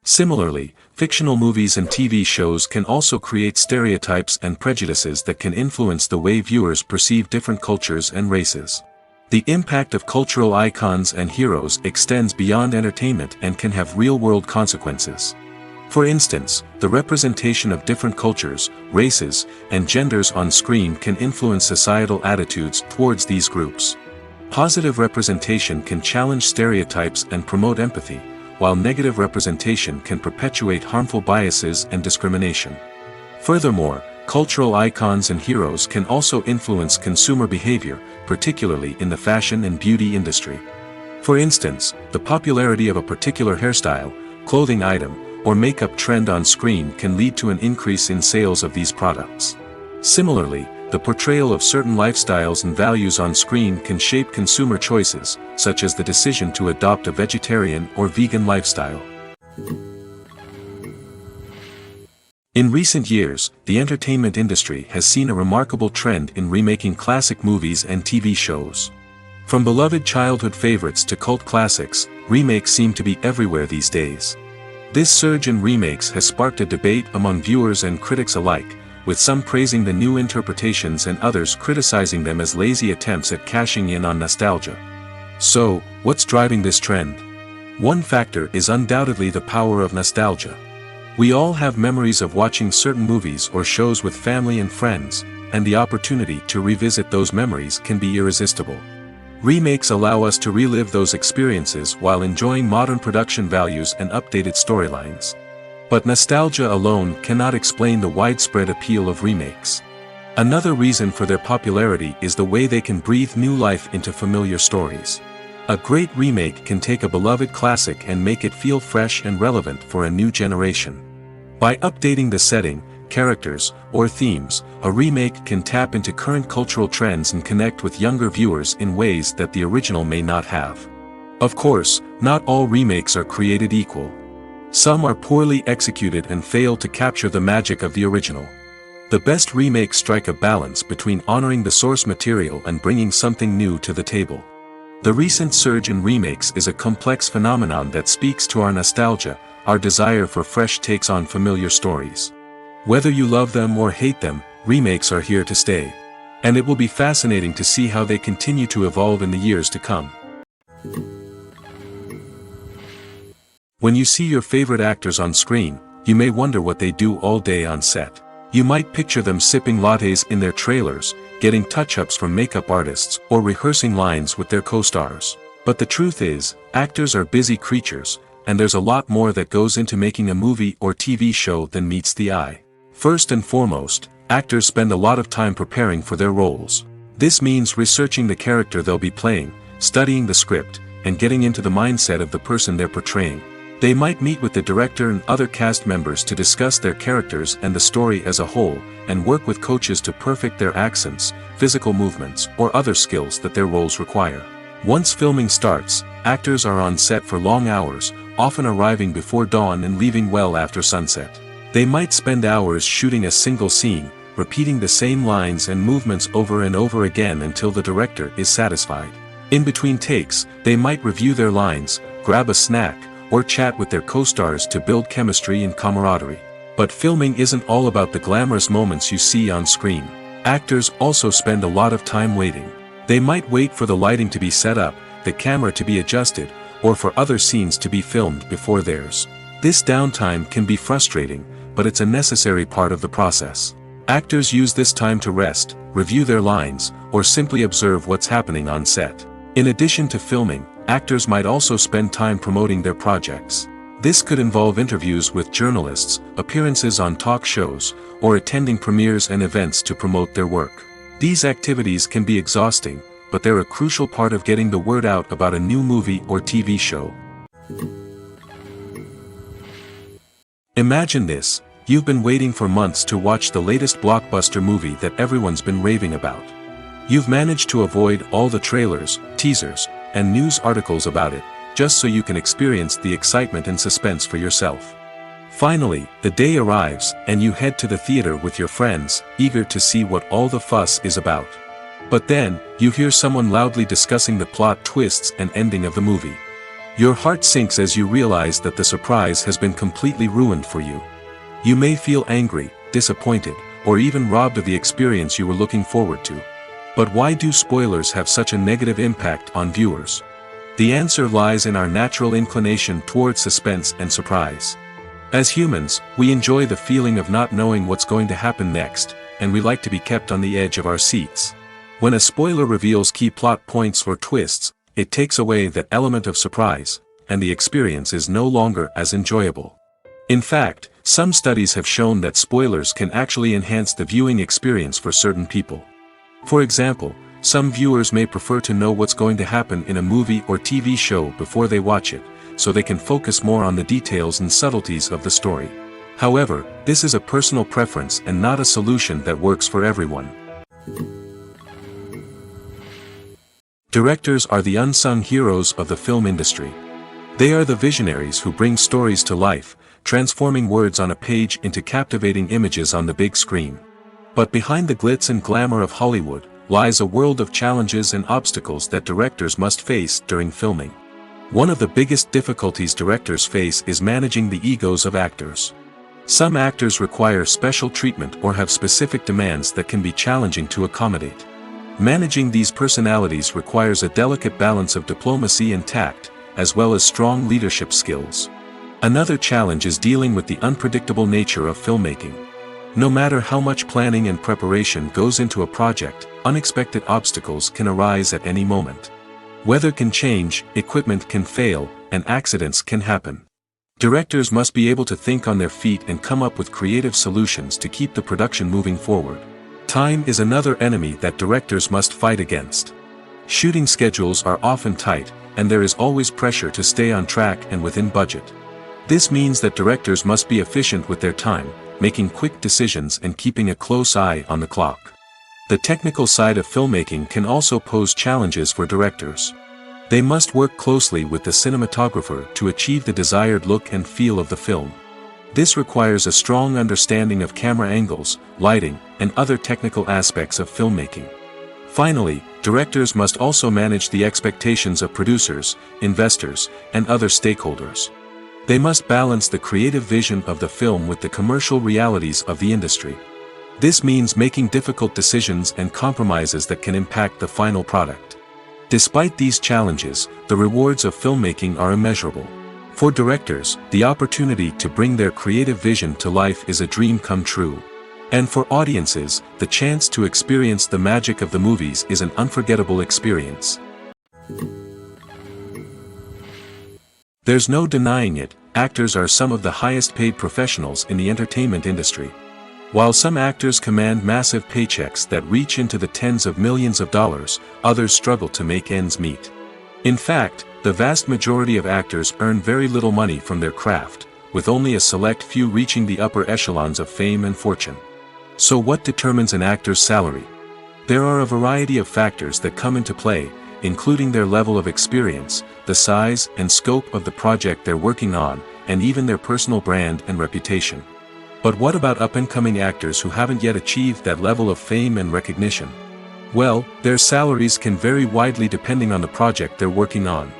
Similarly, fictional movies and TV shows can also create stereotypes and prejudices that can influence the way viewers perceive different cultures and races. The impact of cultural icons and heroes extends beyond entertainment and can have real-world consequences. For instance, the representation of different cultures, races, and genders on screen can influence societal attitudes towards these groups. Positive representation can challenge stereotypes and promote empathy, while negative representation can perpetuate harmful biases and discrimination. Furthermore, cultural icons and heroes can also influence consumer behavior, particularly in the fashion and beauty industry. For instance, the popularity of a particular hairstyle, clothing item, or makeup trend on screen can lead to an increase in sales of these products. Similarly, the portrayal of certain lifestyles and values on screen can shape consumer choices, such as the decision to adopt a vegetarian or vegan lifestyle. In recent years, the entertainment industry has seen a remarkable trend in remaking classic movies and TV shows. From beloved childhood favorites to cult classics, remakes seem to be everywhere these days. This surge in remakes has sparked a debate among viewers and critics alike, with some praising the new interpretations and others criticizing them as lazy attempts at cashing in on nostalgia. So, what's driving this trend? One factor is undoubtedly the power of nostalgia. We all have memories of watching certain movies or shows with family and friends, and the opportunity to revisit those memories can be irresistible. Remakes allow us to relive those experiences while enjoying modern production values and updated storylines. But nostalgia alone cannot explain the widespread appeal of remakes. Another reason for their popularity is the way they can breathe new life into familiar stories. A great remake can take a beloved classic and make it feel fresh and relevant for a new generation. By updating the setting, characters, or themes, a remake can tap into current cultural trends and connect with younger viewers in ways that the original may not have. Of course, not all remakes are created equal. Some are poorly executed and fail to capture the magic of the original. The best remakes strike a balance between honoring the source material and bringing something new to the table. The recent surge in remakes is a complex phenomenon that speaks to our nostalgia, our desire for fresh takes on familiar stories. Whether you love them or hate them, remakes are here to stay. And it will be fascinating to see how they continue to evolve in the years to come. When you see your favorite actors on screen, you may wonder what they do all day on set. You might picture them sipping lattes in their trailers, getting touch-ups from makeup artists, or rehearsing lines with their co-stars. But the truth is, actors are busy creatures, and there's a lot more that goes into making a movie or TV show than meets the eye. First and foremost, actors spend a lot of time preparing for their roles. This means researching the character they'll be playing, studying the script, and getting into the mindset of the person they're portraying. They might meet with the director and other cast members to discuss their characters and the story as a whole, and work with coaches to perfect their accents, physical movements, or other skills that their roles require. Once filming starts, actors are on set for long hours, often arriving before dawn and leaving well after sunset. They might spend hours shooting a single scene, repeating the same lines and movements over and over again until the director is satisfied. In between takes, they might review their lines, grab a snack, or chat with their co-stars to build chemistry and camaraderie. But filming isn't all about the glamorous moments you see on screen. Actors also spend a lot of time waiting. They might wait for the lighting to be set up, the camera to be adjusted, or for other scenes to be filmed before theirs. This downtime can be frustrating, but it's a necessary part of the process. Actors use this time to rest, review their lines, or simply observe what's happening on set. In addition to filming, actors might also spend time promoting their projects. This could involve interviews with journalists, appearances on talk shows, or attending premieres and events to promote their work. These activities can be exhausting, but they're a crucial part of getting the word out about a new movie or TV show. Imagine this: you've been waiting for months to watch the latest blockbuster movie that everyone's been raving about. You've managed to avoid all the trailers, teasers, and news articles about it, just so you can experience the excitement and suspense for yourself. Finally, the day arrives, and you head to the theater with your friends, eager to see what all the fuss is about. But then, you hear someone loudly discussing the plot twists and ending of the movie. Your heart sinks as you realize that the surprise has been completely ruined for you. You may feel angry, disappointed, or even robbed of the experience you were looking forward to. But why do spoilers have such a negative impact on viewers? The answer lies in our natural inclination toward suspense and surprise. As humans, we enjoy the feeling of not knowing what's going to happen next, and we like to be kept on the edge of our seats. When a spoiler reveals key plot points or twists, it takes away that element of surprise, and the experience is no longer as enjoyable. In fact, some studies have shown that spoilers can actually enhance the viewing experience for certain people. For example, some viewers may prefer to know what's going to happen in a movie or TV show before they watch it, so they can focus more on the details and subtleties of the story. However, this is a personal preference and not a solution that works for everyone. Directors are the unsung heroes of the film industry. They are the visionaries who bring stories to life, transforming words on a page into captivating images on the big screen. But behind the glitz and glamour of Hollywood, lies a world of challenges and obstacles that directors must face during filming. One of the biggest difficulties directors face is managing the egos of actors. Some actors require special treatment or have specific demands that can be challenging to accommodate. Managing these personalities requires a delicate balance of diplomacy and tact, as well as strong leadership skills. Another challenge is dealing with the unpredictable nature of filmmaking. No matter how much planning and preparation goes into a project, unexpected obstacles can arise at any moment. Weather can change, equipment can fail, and accidents can happen. Directors must be able to think on their feet and come up with creative solutions to keep the production moving forward. Time is another enemy that directors must fight against. Shooting schedules are often tight, and there is always pressure to stay on track and within budget. This means that directors must be efficient with their time, making quick decisions and keeping a close eye on the clock. The technical side of filmmaking can also pose challenges for directors. They must work closely with the cinematographer to achieve the desired look and feel of the film. This requires a strong understanding of camera angles, lighting, and other technical aspects of filmmaking. Finally, directors must also manage the expectations of producers, investors, and other stakeholders. They must balance the creative vision of the film with the commercial realities of the industry. This means making difficult decisions and compromises that can impact the final product. Despite these challenges, the rewards of filmmaking are immeasurable. For directors, the opportunity to bring their creative vision to life is a dream come true. And for audiences, the chance to experience the magic of the movies is an unforgettable experience. There's no denying it, actors are some of the highest paid professionals in the entertainment industry. While some actors command massive paychecks that reach into the tens of millions of dollars, others struggle to make ends meet. In fact, the vast majority of actors earn very little money from their craft, with only a select few reaching the upper echelons of fame and fortune. So what determines an actor's salary? There are a variety of factors that come into play, including their level of experience, the size and scope of the project they're working on, and even their personal brand and reputation. But what about up-and-coming actors who haven't yet achieved that level of fame and recognition? Well, their salaries can vary widely depending on the project they're working on.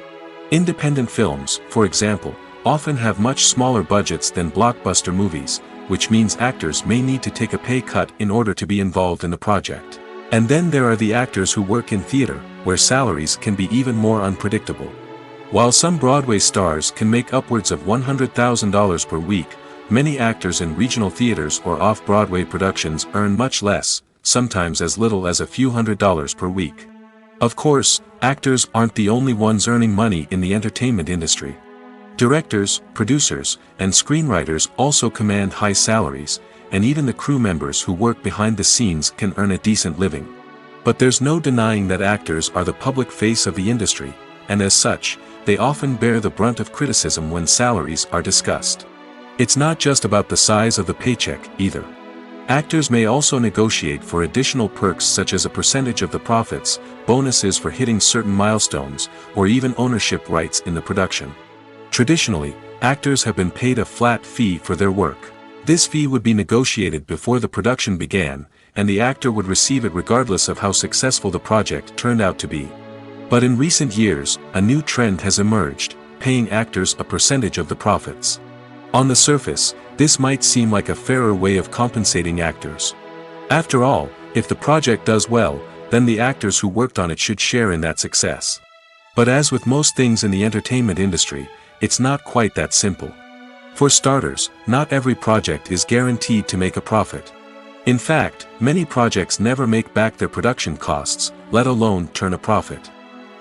Independent films, for example, often have much smaller budgets than blockbuster movies, which means actors may need to take a pay cut in order to be involved in the project. And then there are the actors who work in theater, where salaries can be even more unpredictable. While some Broadway stars can make upwards of $100,000 per week, many actors in regional theaters or off-Broadway productions earn much less, sometimes as little as a few $100s per week. Of course, actors aren't the only ones earning money in the entertainment industry. Directors, producers, and screenwriters also command high salaries, and even the crew members who work behind the scenes can earn a decent living. But there's no denying that actors are the public face of the industry, and as such, they often bear the brunt of criticism when salaries are discussed. It's not just about the size of the paycheck, either. Actors may also negotiate for additional perks such as a percentage of the profits, bonuses for hitting certain milestones, or even ownership rights in the production. Traditionally, actors have been paid a flat fee for their work. This fee would be negotiated before the production began, and the actor would receive it regardless of how successful the project turned out to be. But in recent years, a new trend has emerged, paying actors a percentage of the profits. On the surface, this might seem like a fairer way of compensating actors. After all, if the project does well, then the actors who worked on it should share in that success. But as with most things in the entertainment industry, it's not quite that simple. For starters, not every project is guaranteed to make a profit. In fact, many projects never make back their production costs, let alone turn a profit.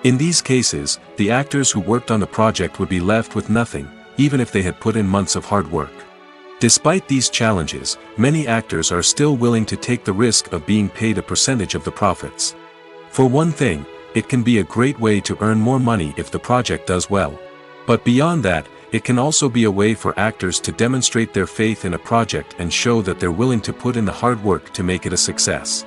In these cases, the actors who worked on the project would be left with nothing, even if they had put in months of hard work. Despite these challenges, many actors are still willing to take the risk of being paid a percentage of the profits. For one thing, it can be a great way to earn more money if the project does well. But beyond that, it can also be a way for actors to demonstrate their faith in a project and show that they're willing to put in the hard work to make it a success.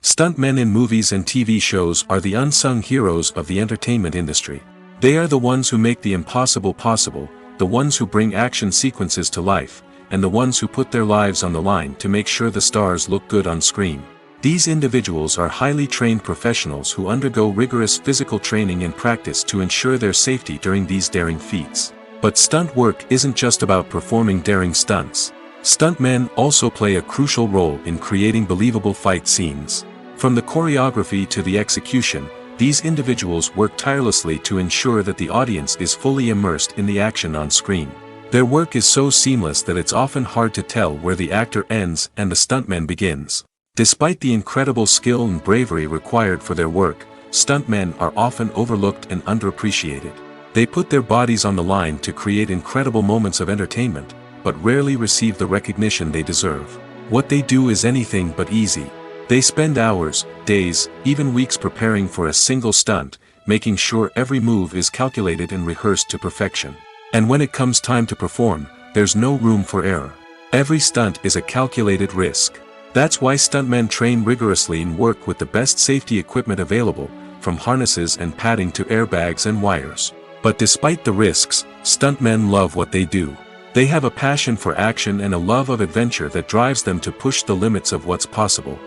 Stuntmen in movies and TV shows are the unsung heroes of the entertainment industry. They are the ones who make the impossible possible, the ones who bring action sequences to life, and the ones who put their lives on the line to make sure the stars look good on screen. These individuals are highly trained professionals who undergo rigorous physical training and practice to ensure their safety during these daring feats. But stunt work isn't just about performing daring stunts. Stuntmen also play a crucial role in creating believable fight scenes. From the choreography to the execution, these individuals work tirelessly to ensure that the audience is fully immersed in the action on screen. Their work is so seamless that it's often hard to tell where the actor ends and the stuntman begins. Despite the incredible skill and bravery required for their work, stuntmen are often overlooked and underappreciated. They put their bodies on the line to create incredible moments of entertainment, but rarely receive the recognition they deserve. What they do is anything but easy. They spend hours, days, even weeks preparing for a single stunt, making sure every move is calculated and rehearsed to perfection. And when it comes time to perform, there's no room for error. Every stunt is a calculated risk. That's why stuntmen train rigorously and work with the best safety equipment available, from harnesses and padding to airbags and wires. But despite the risks, stuntmen love what they do. They have a passion for action and a love of adventure that drives them to push the limits of what's possible.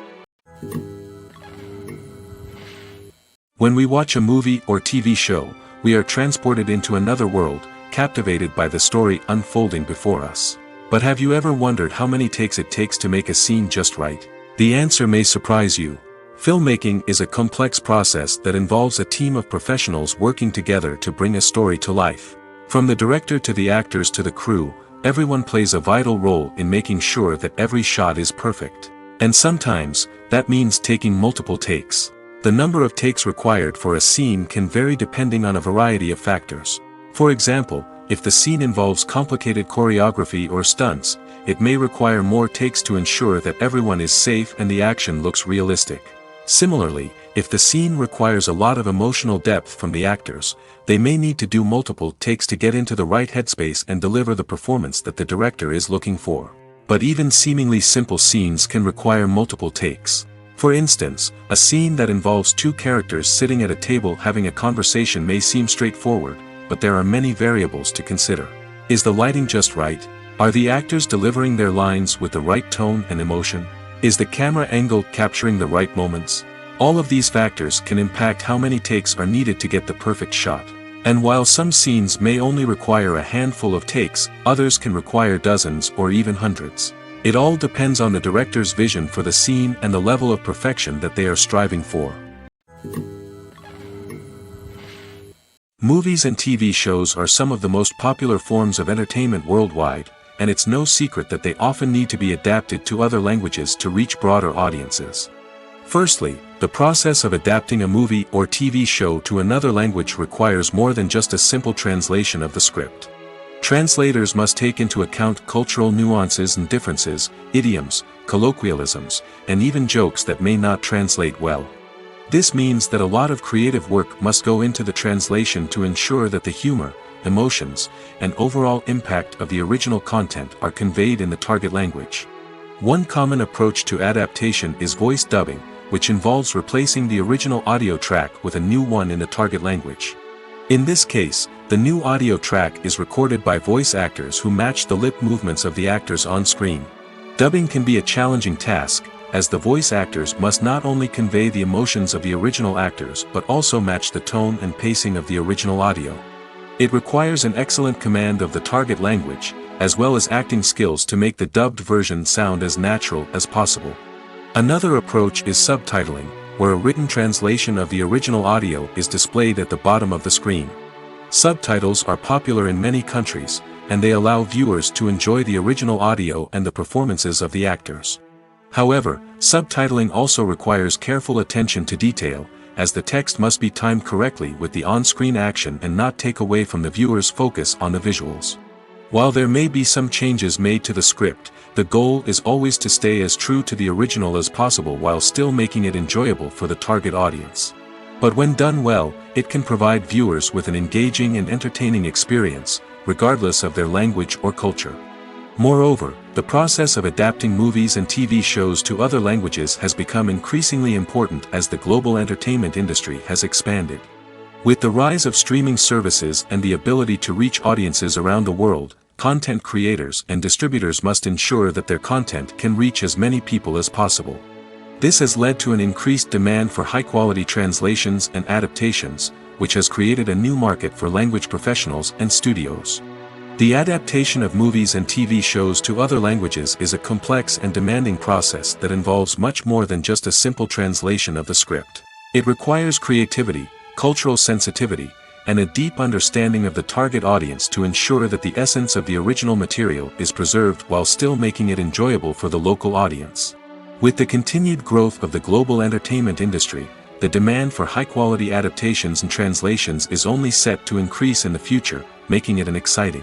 When we watch a movie or TV show, we are transported into another world, captivated by the story unfolding before us. But have you ever wondered how many takes it takes to make a scene just right? The answer may surprise you. Filmmaking is a complex process that involves a team of professionals working together to bring a story to life. From the director to the actors to the crew, everyone plays a vital role in making sure that every shot is perfect. And sometimes, that means taking multiple takes. The number of takes required for a scene can vary depending on a variety of factors. For example, if the scene involves complicated choreography or stunts, it may require more takes to ensure that everyone is safe and the action looks realistic. Similarly, if the scene requires a lot of emotional depth from the actors, they may need to do multiple takes to get into the right headspace and deliver the performance that the director is looking for. But even seemingly simple scenes can require multiple takes. For instance, a scene that involves two characters sitting at a table having a conversation may seem straightforward, but there are many variables to consider. Is the lighting just right? Are the actors delivering their lines with the right tone and emotion? Is the camera angle capturing the right moments? All of these factors can impact how many takes are needed to get the perfect shot. And while some scenes may only require a handful of takes, others can require dozens or even hundreds. It all depends on the director's vision for the scene and the level of perfection that they are striving for. Movies and TV shows are some of the most popular forms of entertainment worldwide, and it's no secret that they often need to be adapted to other languages to reach broader audiences. Firstly, the process of adapting a movie or TV show to another language requires more than just a simple translation of the script. Translators must take into account cultural nuances and differences, idioms, colloquialisms, and even jokes that may not translate well. This means that a lot of creative work must go into the translation to ensure that the humor, emotions, and overall impact of the original content are conveyed in the target language. One common approach to adaptation is voice dubbing, which involves replacing the original audio track with a new one in the target language. In this case, the new audio track is recorded by voice actors who match the lip movements of the actors on screen. Dubbing can be a challenging task, as the voice actors must not only convey the emotions of the original actors but also match the tone and pacing of the original audio. It requires an excellent command of the target language, as well as acting skills to make the dubbed version sound as natural as possible. Another approach is subtitling, where a written translation of the original audio is displayed at the bottom of the screen. Subtitles are popular in many countries, and they allow viewers to enjoy the original audio and the performances of the actors. However, subtitling also requires careful attention to detail, as the text must be timed correctly with the on-screen action and not take away from the viewer's focus on the visuals. While there may be some changes made to the script, the goal is always to stay as true to the original as possible while still making it enjoyable for the target audience. But when done well, it can provide viewers with an engaging and entertaining experience, regardless of their language or culture. Moreover, the process of adapting movies and TV shows to other languages has become increasingly important as the global entertainment industry has expanded. With the rise of streaming services and the ability to reach audiences around the world, content creators and distributors must ensure that their content can reach as many people as possible. This has led to an increased demand for high-quality translations and adaptations, which has created a new market for language professionals and studios. The adaptation of movies and TV shows to other languages is a complex and demanding process that involves much more than just a simple translation of the script. It requires creativity, cultural sensitivity, and a deep understanding of the target audience to ensure that the essence of the original material is preserved while still making it enjoyable for the local audience. With the continued growth of the global entertainment industry, the demand for high-quality adaptations and translations is only set to increase in the future, making it an exciting.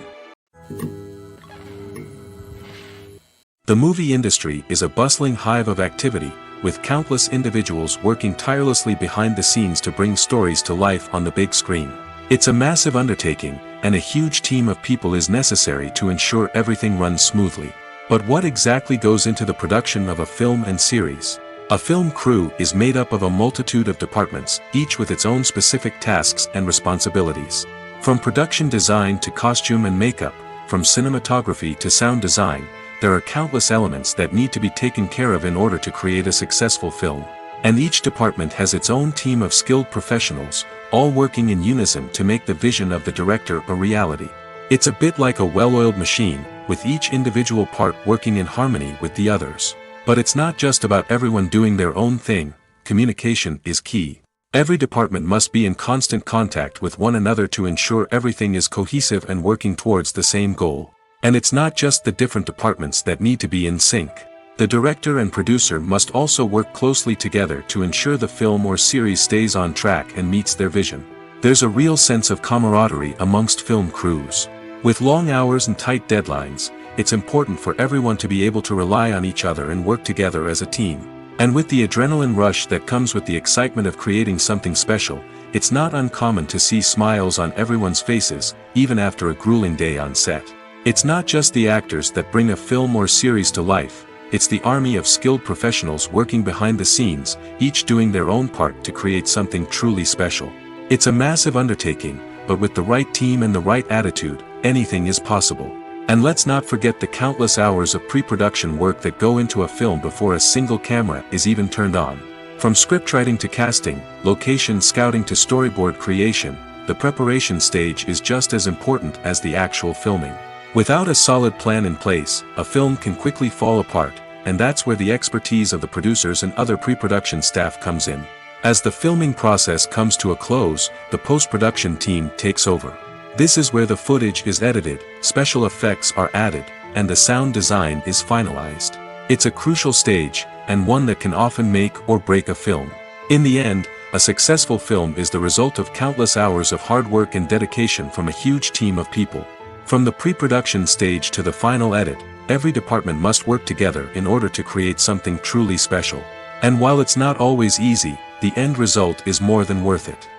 The movie industry is a bustling hive of activity, with countless individuals working tirelessly behind the scenes to bring stories to life on the big screen. It's a massive undertaking, and a huge team of people is necessary to ensure everything runs smoothly. But what exactly goes into the production of a film and series? A film crew is made up of a multitude of departments, each with its own specific tasks and responsibilities. From production design to costume and makeup, from cinematography to sound design, there are countless elements that need to be taken care of in order to create a successful film. And each department has its own team of skilled professionals, all working in unison to make the vision of the director a reality. It's a bit like a well-oiled machine, with each individual part working in harmony with the others. But it's not just about everyone doing their own thing. Communication is key. Every department must be in constant contact with one another to ensure everything is cohesive and working towards the same goal. And it's not just the different departments that need to be in sync. The director and producer must also work closely together to ensure the film or series stays on track and meets their vision. There's a real sense of camaraderie amongst film crews. With long hours and tight deadlines, it's important for everyone to be able to rely on each other and work together as a team. And with the adrenaline rush that comes with the excitement of creating something special, it's not uncommon to see smiles on everyone's faces, even after a grueling day on set. It's not just the actors that bring a film or series to life, it's the army of skilled professionals working behind the scenes, each doing their own part to create something truly special. It's a massive undertaking, but with the right team and the right attitude, anything is possible. And let's not forget the countless hours of pre-production work that go into a film before a single camera is even turned on. From scriptwriting to casting, location scouting to storyboard creation, the preparation stage is just as important as the actual filming. Without a solid plan in place, a film can quickly fall apart, and that's where the expertise of the producers and other pre-production staff comes in. As the filming process comes to a close, the post-production team takes over. This is where the footage is edited, special effects are added, and the sound design is finalized. It's a crucial stage, and one that can often make or break a film. In the end, a successful film is the result of countless hours of hard work and dedication from a huge team of people. From the pre-production stage to the final edit, every department must work together in order to create something truly special. And while it's not always easy, the end result is more than worth it.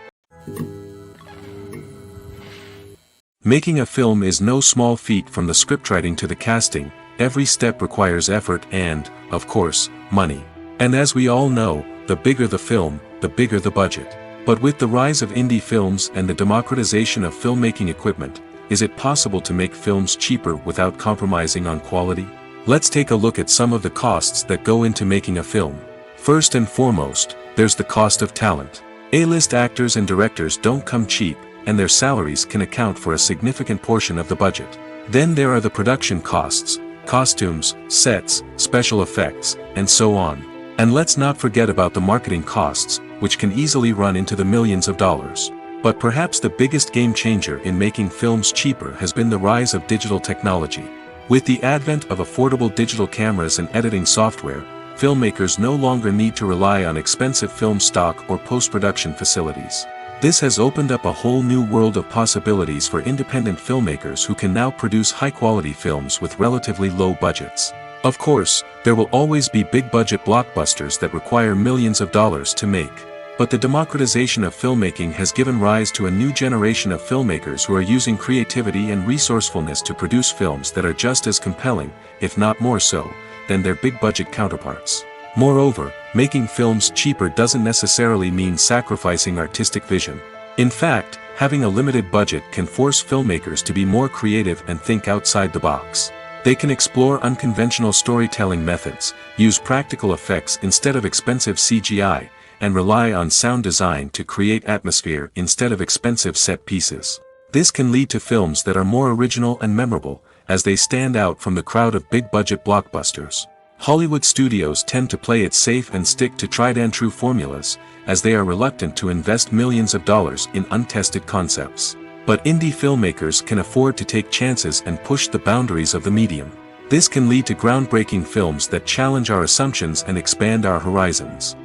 Making a film is no small feat. From the scriptwriting to the casting, every step requires effort and, of course, money. And as we all know, the bigger the film, the bigger the budget. But with the rise of indie films and the democratization of filmmaking equipment, is it possible to make films cheaper without compromising on quality? Let's take a look at some of the costs that go into making a film. First and foremost, there's the cost of talent. A-list actors and directors don't come cheap, and their salaries can account for a significant portion of the budget. Then there are the production costs, costumes, sets, special effects, and so on. And let's not forget about the marketing costs, which can easily run into the millions of dollars. But perhaps the biggest game changer in making films cheaper has been the rise of digital technology. With the advent of affordable digital cameras and editing software, filmmakers no longer need to rely on expensive film stock or post-production facilities. This has opened up a whole new world of possibilities for independent filmmakers who can now produce high-quality films with relatively low budgets. Of course, there will always be big-budget blockbusters that require millions of dollars to make. But the democratization of filmmaking has given rise to a new generation of filmmakers who are using creativity and resourcefulness to produce films that are just as compelling, if not more so, than their big-budget counterparts. Moreover, making films cheaper doesn't necessarily mean sacrificing artistic vision. In fact, having a limited budget can force filmmakers to be more creative and think outside the box. They can explore unconventional storytelling methods, use practical effects instead of expensive CGI, and rely on sound design to create atmosphere instead of expensive set pieces. This can lead to films that are more original and memorable, as they stand out from the crowd of big-budget blockbusters. Hollywood studios tend to play it safe and stick to tried-and-true formulas, as they are reluctant to invest millions of dollars in untested concepts. But indie filmmakers can afford to take chances and push the boundaries of the medium. This can lead to groundbreaking films that challenge our assumptions and expand our horizons.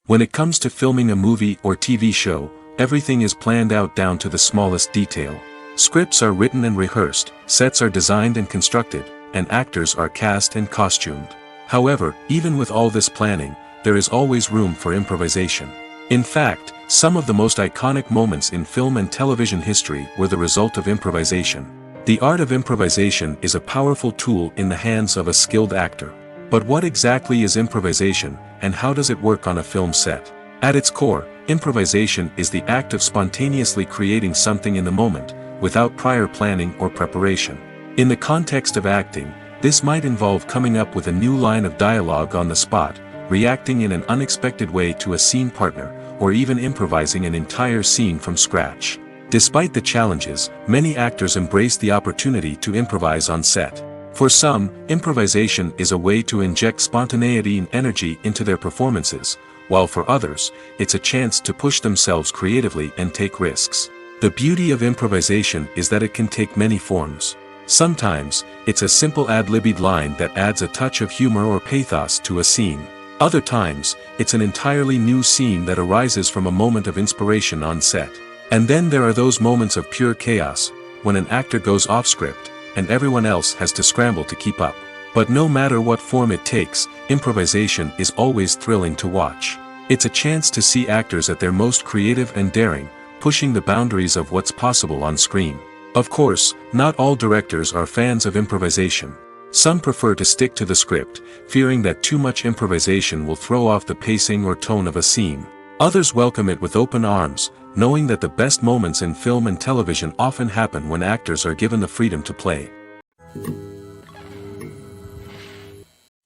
When it comes to filming a movie or TV show, everything is planned out down to the smallest detail. Scripts are written and rehearsed, sets are designed and constructed, and actors are cast and costumed. However, even with all this planning, there is always room for improvisation. In fact, some of the most iconic moments in film and television history were the result of improvisation. The art of improvisation is a powerful tool in the hands of a skilled actor. But what exactly is improvisation, and how does it work on a film set? At its core, improvisation is the act of spontaneously creating something in the moment, without prior planning or preparation. In the context of acting, this might involve coming up with a new line of dialogue on the spot, reacting in an unexpected way to a scene partner, or even improvising an entire scene from scratch. Despite the challenges, many actors embrace the opportunity to improvise on set. For some, improvisation is a way to inject spontaneity and energy into their performances, while for others, it's a chance to push themselves creatively and take risks. The beauty of improvisation is that it can take many forms. Sometimes, it's a simple ad-libbed line that adds a touch of humor or pathos to a scene. Other times, it's an entirely new scene that arises from a moment of inspiration on set. And then there are those moments of pure chaos, when an actor goes off script, and everyone else has to scramble to keep up. But no matter what form it takes, improvisation is always thrilling to watch. It's a chance to see actors at their most creative and daring, pushing the boundaries of what's possible on screen. Of course, not all directors are fans of improvisation. Some prefer to stick to the script, fearing that too much improvisation will throw off the pacing or tone of a scene. Others welcome it with open arms, knowing that the best moments in film and television often happen when actors are given the freedom to play.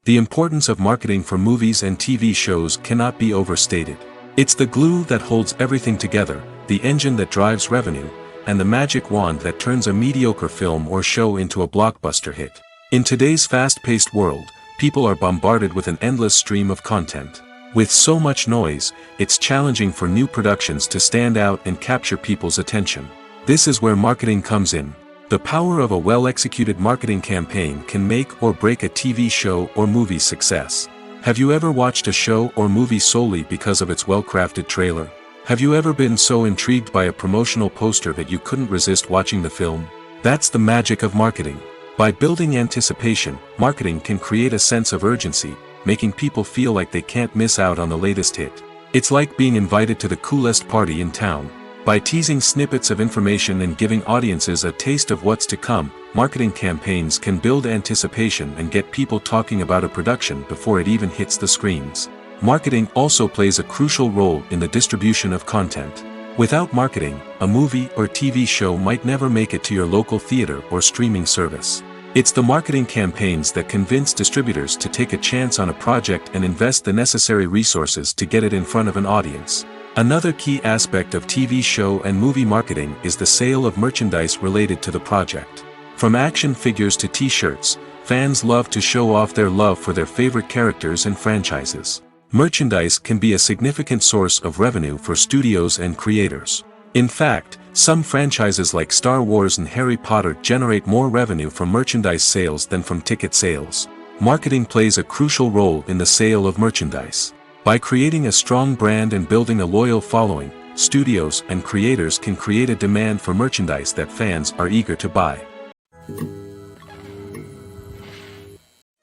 The importance of marketing for movies and TV shows cannot be overstated. It's the glue that holds everything together, the engine that drives revenue, and the magic wand that turns a mediocre film or show into a blockbuster hit. In today's fast-paced world, people are bombarded with an endless stream of content. With so much noise, it's challenging for new productions to stand out and capture people's attention. This is where marketing comes in. The power of a well-executed marketing campaign can make or break a TV show or movie's success. Have you ever watched a show or movie solely because of its well-crafted trailer? Have you ever been so intrigued by a promotional poster that you couldn't resist watching the film? That's the magic of marketing. By building anticipation, marketing can create a sense of urgency, making people feel like they can't miss out on the latest hit. It's like being invited to the coolest party in town. By teasing snippets of information and giving audiences a taste of what's to come, marketing campaigns can build anticipation and get people talking about a production before it even hits the screens. Marketing also plays a crucial role in the distribution of content. Without marketing, a movie or TV show might never make it to your local theater or streaming service. It's the marketing campaigns that convince distributors to take a chance on a project and invest the necessary resources to get it in front of an audience. Another key aspect of TV show and movie marketing is the sale of merchandise related to the project. From action figures to t-shirts, fans love to show off their love for their favorite characters and franchises. Merchandise can be a significant source of revenue for studios and creators. In fact, some franchises like Star Wars and Harry Potter generate more revenue from merchandise sales than from ticket sales. Marketing plays a crucial role in the sale of merchandise. By creating a strong brand and building a loyal following, studios and creators can create a demand for merchandise that fans are eager to buy.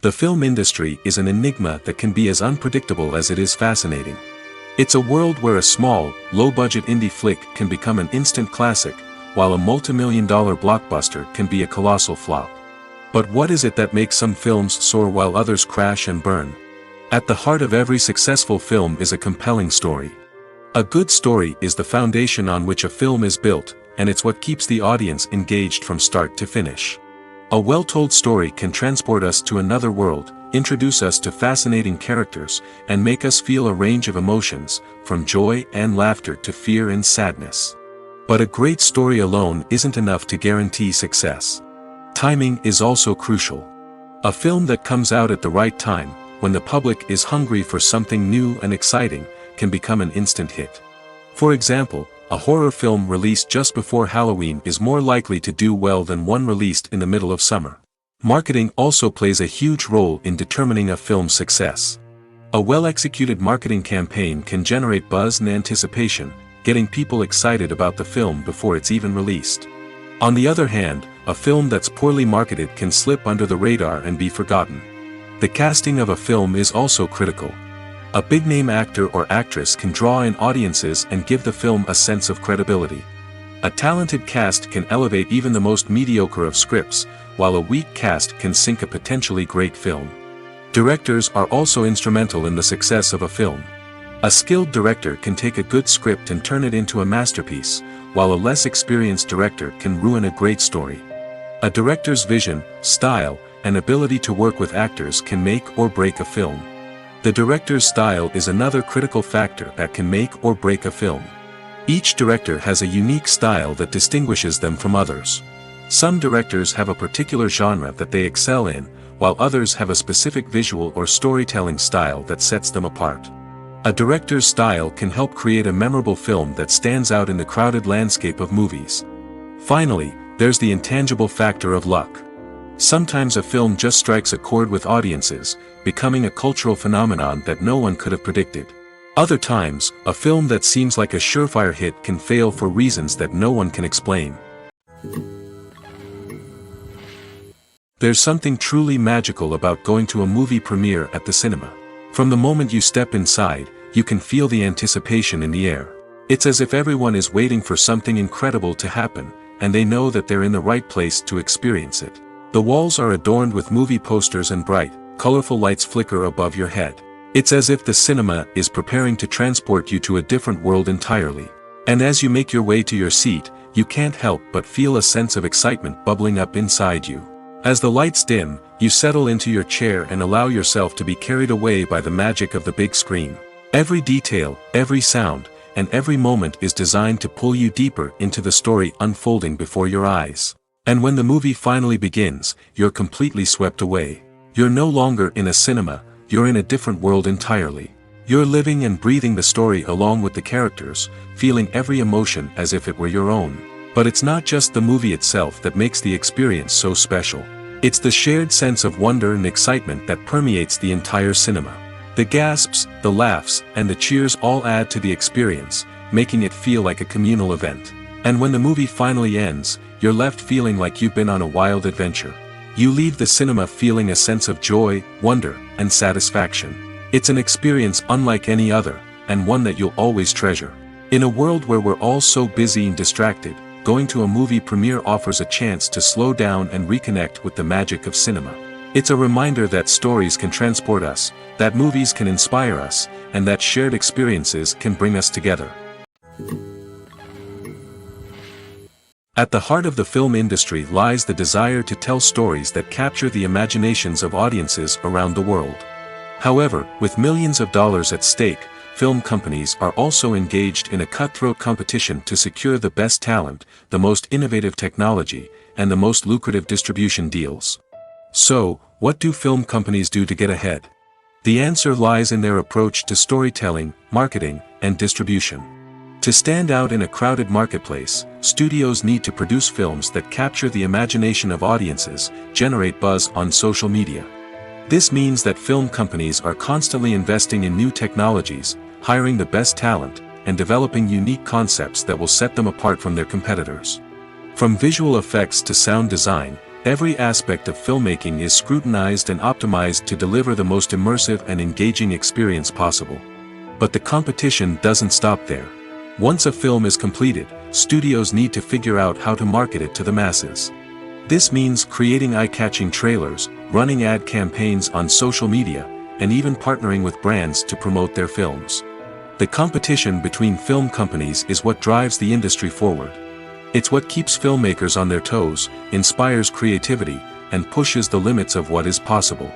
The film industry is an enigma that can be as unpredictable as it is fascinating. It's a world where a small, low-budget indie flick can become an instant classic, while a multi-million-dollar blockbuster can be a colossal flop. But what is it that makes some films soar while others crash and burn? At the heart of every successful film is a compelling story. A good story is the foundation on which a film is built, and it's what keeps the audience engaged from start to finish. A well-told story can transport us to another world, introduce us to fascinating characters, and make us feel a range of emotions, from joy and laughter to fear and sadness. But a great story alone isn't enough to guarantee success. Timing is also crucial. A film that comes out at the right time, when the public is hungry for something new and exciting, can become an instant hit. For example, a horror film released just before Halloween is more likely to do well than one released in the middle of summer. Marketing also plays a huge role in determining a film's success. A well-executed marketing campaign can generate buzz and anticipation, getting people excited about the film before it's even released. On the other hand, a film that's poorly marketed can slip under the radar and be forgotten. The casting of a film is also critical. A big-name actor or actress can draw in audiences and give the film a sense of credibility. A talented cast can elevate even the most mediocre of scripts, while a weak cast can sink a potentially great film. Directors are also instrumental in the success of a film. A skilled director can take a good script and turn it into a masterpiece, while a less experienced director can ruin a great story. A director's vision, style, and ability to work with actors can make or break a film. The director's style is another critical factor that can make or break a film. Each director has a unique style that distinguishes them from others. Some directors have a particular genre that they excel in, while others have a specific visual or storytelling style that sets them apart. A director's style can help create a memorable film that stands out in the crowded landscape of movies. Finally, there's the intangible factor of luck. Sometimes a film just strikes a chord with audiences, becoming a cultural phenomenon that no one could have predicted. Other times, a film that seems like a surefire hit can fail for reasons that no one can explain. There's something truly magical about going to a movie premiere at the cinema. From the moment you step inside, you can feel the anticipation in the air. It's as if everyone is waiting for something incredible to happen, and they know that they're in the right place to experience it. The walls are adorned with movie posters and bright, colorful lights flicker above your head. It's as if the cinema is preparing to transport you to a different world entirely. And as you make your way to your seat, you can't help but feel a sense of excitement bubbling up inside you. As the lights dim, you settle into your chair and allow yourself to be carried away by the magic of the big screen. Every detail, every sound, and every moment is designed to pull you deeper into the story unfolding before your eyes. And when the movie finally begins, you're completely swept away. You're no longer in a cinema, you're in a different world entirely. You're living and breathing the story along with the characters, feeling every emotion as if it were your own. But it's not just the movie itself that makes the experience so special. It's the shared sense of wonder and excitement that permeates the entire cinema. The gasps, the laughs, and the cheers all add to the experience, making it feel like a communal event. And when the movie finally ends, you're left feeling like you've been on a wild adventure. You leave the cinema feeling a sense of joy, wonder, and satisfaction. It's an experience unlike any other, and one that you'll always treasure. In a world where we're all so busy and distracted, going to a movie premiere offers a chance to slow down and reconnect with the magic of cinema. It's a reminder that stories can transport us, that movies can inspire us, and that shared experiences can bring us together. At the heart of the film industry lies the desire to tell stories that capture the imaginations of audiences around the world. However, with millions of dollars at stake, film companies are also engaged in a cutthroat competition to secure the best talent, the most innovative technology, and the most lucrative distribution deals. So, what do film companies do to get ahead? The answer lies in their approach to storytelling, marketing, and distribution. To stand out in a crowded marketplace, studios need to produce films that capture the imagination of audiences, generate buzz on social media. This means that film companies are constantly investing in new technologies, hiring the best talent, and developing unique concepts that will set them apart from their competitors. From visual effects to sound design, every aspect of filmmaking is scrutinized and optimized to deliver the most immersive and engaging experience possible. But the competition doesn't stop there. Once a film is completed, studios need to figure out how to market it to the masses. This means creating eye-catching trailers, running ad campaigns on social media, and even partnering with brands to promote their films. The competition between film companies is what drives the industry forward. It's what keeps filmmakers on their toes, inspires creativity, and pushes the limits of what is possible.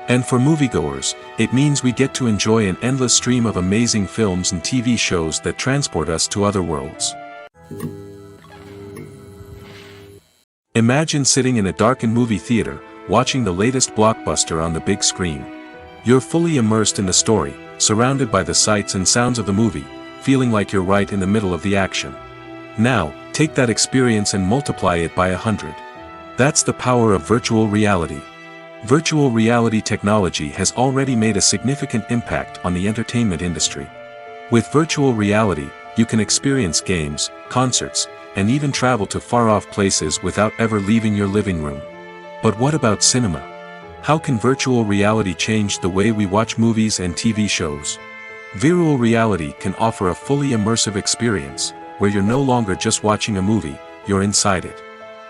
And for moviegoers, it means we get to enjoy an endless stream of amazing films and TV shows that transport us to other worlds. Imagine sitting in a darkened movie theater, watching the latest blockbuster on the big screen. You're fully immersed in the story, surrounded by the sights and sounds of the movie, feeling like you're right in the middle of the action. Now, take that experience and multiply it by 100. That's the power of virtual reality. Virtual reality technology has already made a significant impact on the entertainment industry. With virtual reality, you can experience games, concerts, and even travel to far-off places without ever leaving your living room. But what about cinema? How can virtual reality change the way we watch movies and TV shows? Virtual reality can offer a fully immersive experience, where you're no longer just watching a movie, you're inside it.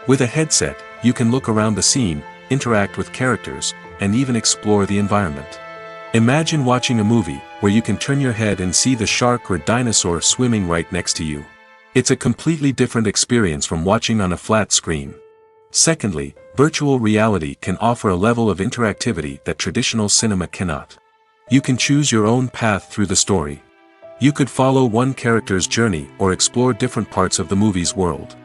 With a headset, you can look around the scene, interact with characters, and even explore the environment. Imagine watching a movie, where you can turn your head and see the shark or dinosaur swimming right next to you. It's a completely different experience from watching on a flat screen. Secondly, virtual reality can offer a level of interactivity that traditional cinema cannot. You can choose your own path through the story. You could follow one character's journey or explore different parts of the movie's world.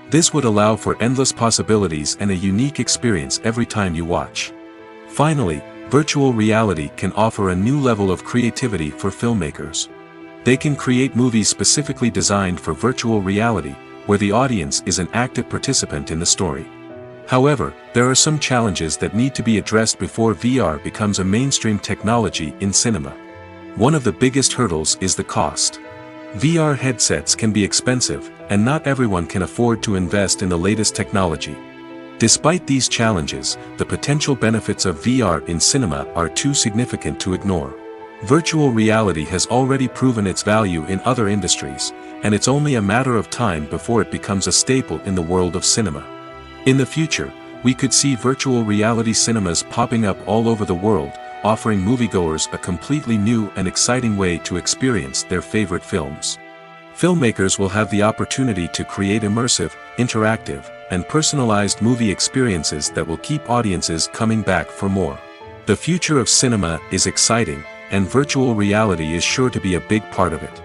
This would allow for endless possibilities and a unique experience every time you watch. Finally, virtual reality can offer a new level of creativity for filmmakers. They can create movies specifically designed for virtual reality, where the audience is an active participant in the story. However, there are some challenges that need to be addressed before VR becomes a mainstream technology in cinema. One of the biggest hurdles is the cost. VR headsets can be expensive, and not everyone can afford to invest in the latest technology. Despite these challenges, the potential benefits of VR in cinema are too significant to ignore. Virtual reality has already proven its value in other industries, and it's only a matter of time before it becomes a staple in the world of cinema. In the future, we could see virtual reality cinemas popping up all over the world, offering moviegoers a completely new and exciting way to experience their favorite films. Filmmakers will have the opportunity to create immersive, interactive, and personalized movie experiences that will keep audiences coming back for more. The future of cinema is exciting, and virtual reality is sure to be a big part of it.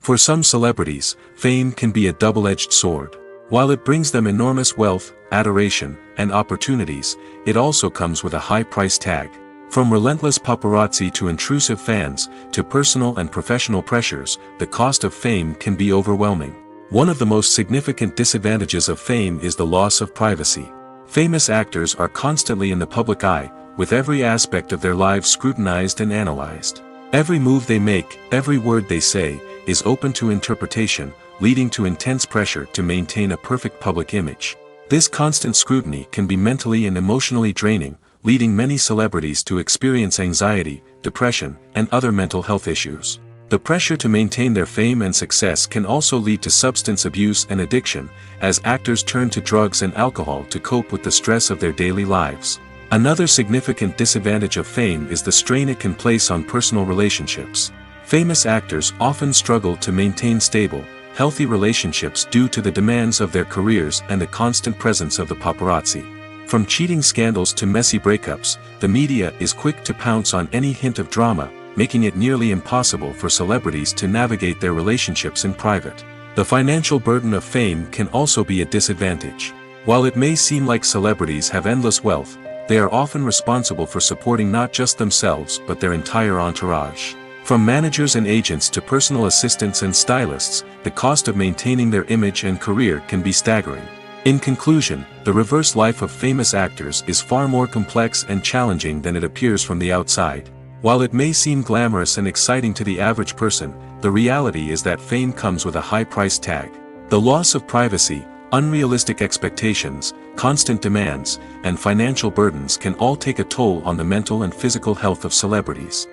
For some celebrities, fame can be a double-edged sword. While it brings them enormous wealth, adoration, and opportunities, it also comes with a high price tag. From relentless paparazzi to intrusive fans, to personal and professional pressures, the cost of fame can be overwhelming. One of the most significant disadvantages of fame is the loss of privacy. Famous actors are constantly in the public eye, with every aspect of their lives scrutinized and analyzed. Every move they make, every word they say, is open to interpretation, leading to intense pressure to maintain a perfect public image. This constant scrutiny can be mentally and emotionally draining, leading many celebrities to experience anxiety, depression, and other mental health issues. The pressure to maintain their fame and success can also lead to substance abuse and addiction, as actors turn to drugs and alcohol to cope with the stress of their daily lives. Another significant disadvantage of fame is the strain it can place on personal relationships. Famous actors often struggle to maintain stable, healthy relationships due to the demands of their careers and the constant presence of the paparazzi. From cheating scandals to messy breakups, the media is quick to pounce on any hint of drama, making it nearly impossible for celebrities to navigate their relationships in private. The financial burden of fame can also be a disadvantage. While it may seem like celebrities have endless wealth, they are often responsible for supporting not just themselves but their entire entourage. From managers and agents to personal assistants and stylists, the cost of maintaining their image and career can be staggering. In conclusion, the reverse life of famous actors is far more complex and challenging than it appears from the outside. While it may seem glamorous and exciting to the average person, the reality is that fame comes with a high price tag. The loss of privacy, unrealistic expectations, constant demands, and financial burdens can all take a toll on the mental and physical health of celebrities.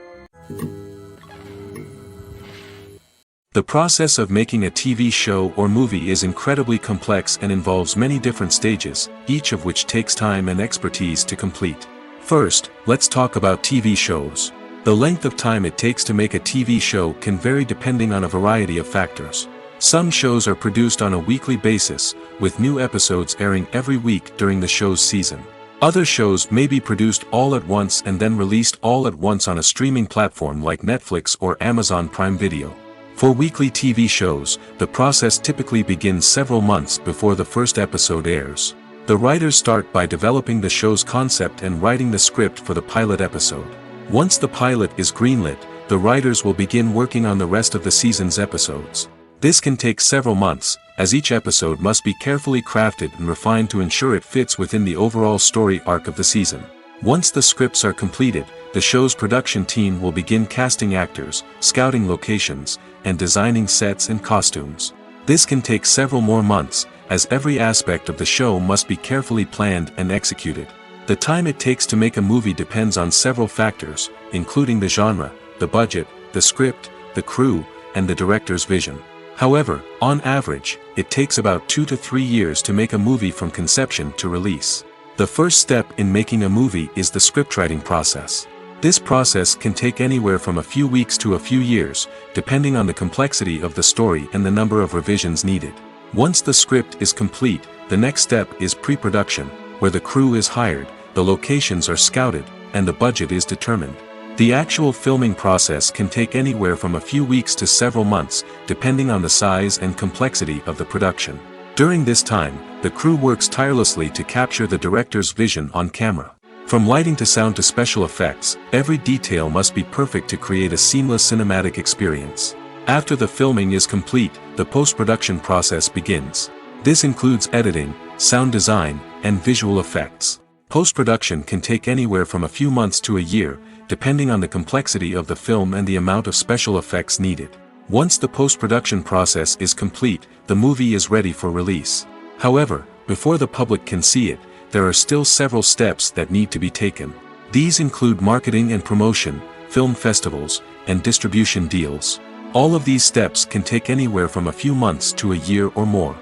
The process of making a TV show or movie is incredibly complex and involves many different stages, each of which takes time and expertise to complete. First, let's talk about TV shows. The length of time it takes to make a TV show can vary depending on a variety of factors. Some shows are produced on a weekly basis, with new episodes airing every week during the show's season. Other shows may be produced all at once and then released all at once on a streaming platform like Netflix or Amazon Prime Video. For weekly TV shows, the process typically begins several months before the first episode airs. The writers start by developing the show's concept and writing the script for the pilot episode. Once the pilot is greenlit, the writers will begin working on the rest of the season's episodes. This can take several months, as each episode must be carefully crafted and refined to ensure it fits within the overall story arc of the season. Once the scripts are completed, the show's production team will begin casting actors, scouting locations, and designing sets and costumes. This can take several more months, as every aspect of the show must be carefully planned and executed. The time it takes to make a movie depends on several factors, including the genre, the budget, the script, the crew, and the director's vision. However, on average, it takes about 2 to 3 years to make a movie from conception to release. The first step in making a movie is the scriptwriting process. This process can take anywhere from a few weeks to a few years, depending on the complexity of the story and the number of revisions needed. Once the script is complete, the next step is pre-production, where the crew is hired, the locations are scouted, and the budget is determined. The actual filming process can take anywhere from a few weeks to several months, depending on the size and complexity of the production. During this time, the crew works tirelessly to capture the director's vision on camera. From lighting to sound to special effects, every detail must be perfect to create a seamless cinematic experience. After the filming is complete, the post-production process begins. This includes editing, sound design, and visual effects. Post-production can take anywhere from a few months to a year, depending on the complexity of the film and the amount of special effects needed. Once the post-production process is complete, the movie is ready for release. However, before the public can see it, there are still several steps that need to be taken. These include marketing and promotion, film festivals, and distribution deals. All of these steps can take anywhere from a few months to a year or more.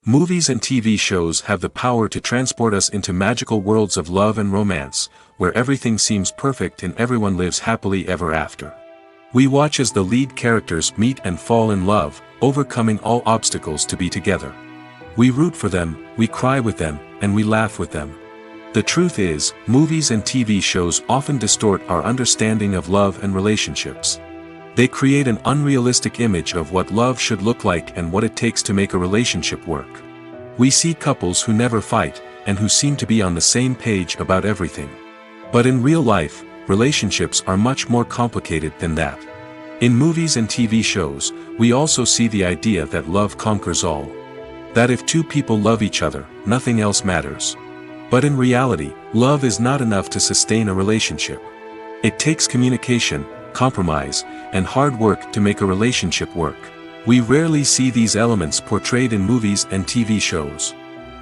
Movies and TV shows have the power to transport us into magical worlds of love and romance, where everything seems perfect and everyone lives happily ever after. We watch as the lead characters meet and fall in love, overcoming all obstacles to be together. We root for them, we cry with them, and we laugh with them. The truth is, movies and TV shows often distort our understanding of love and relationships. They create an unrealistic image of what love should look like and what it takes to make a relationship work. We see couples who never fight, and who seem to be on the same page about everything. But in real life, relationships are much more complicated than that. In movies and TV shows, we also see the idea that love conquers all. That if two people love each other, nothing else matters. But in reality, love is not enough to sustain a relationship. It takes communication, compromise, and hard work to make a relationship work. We rarely see these elements portrayed in movies and TV shows.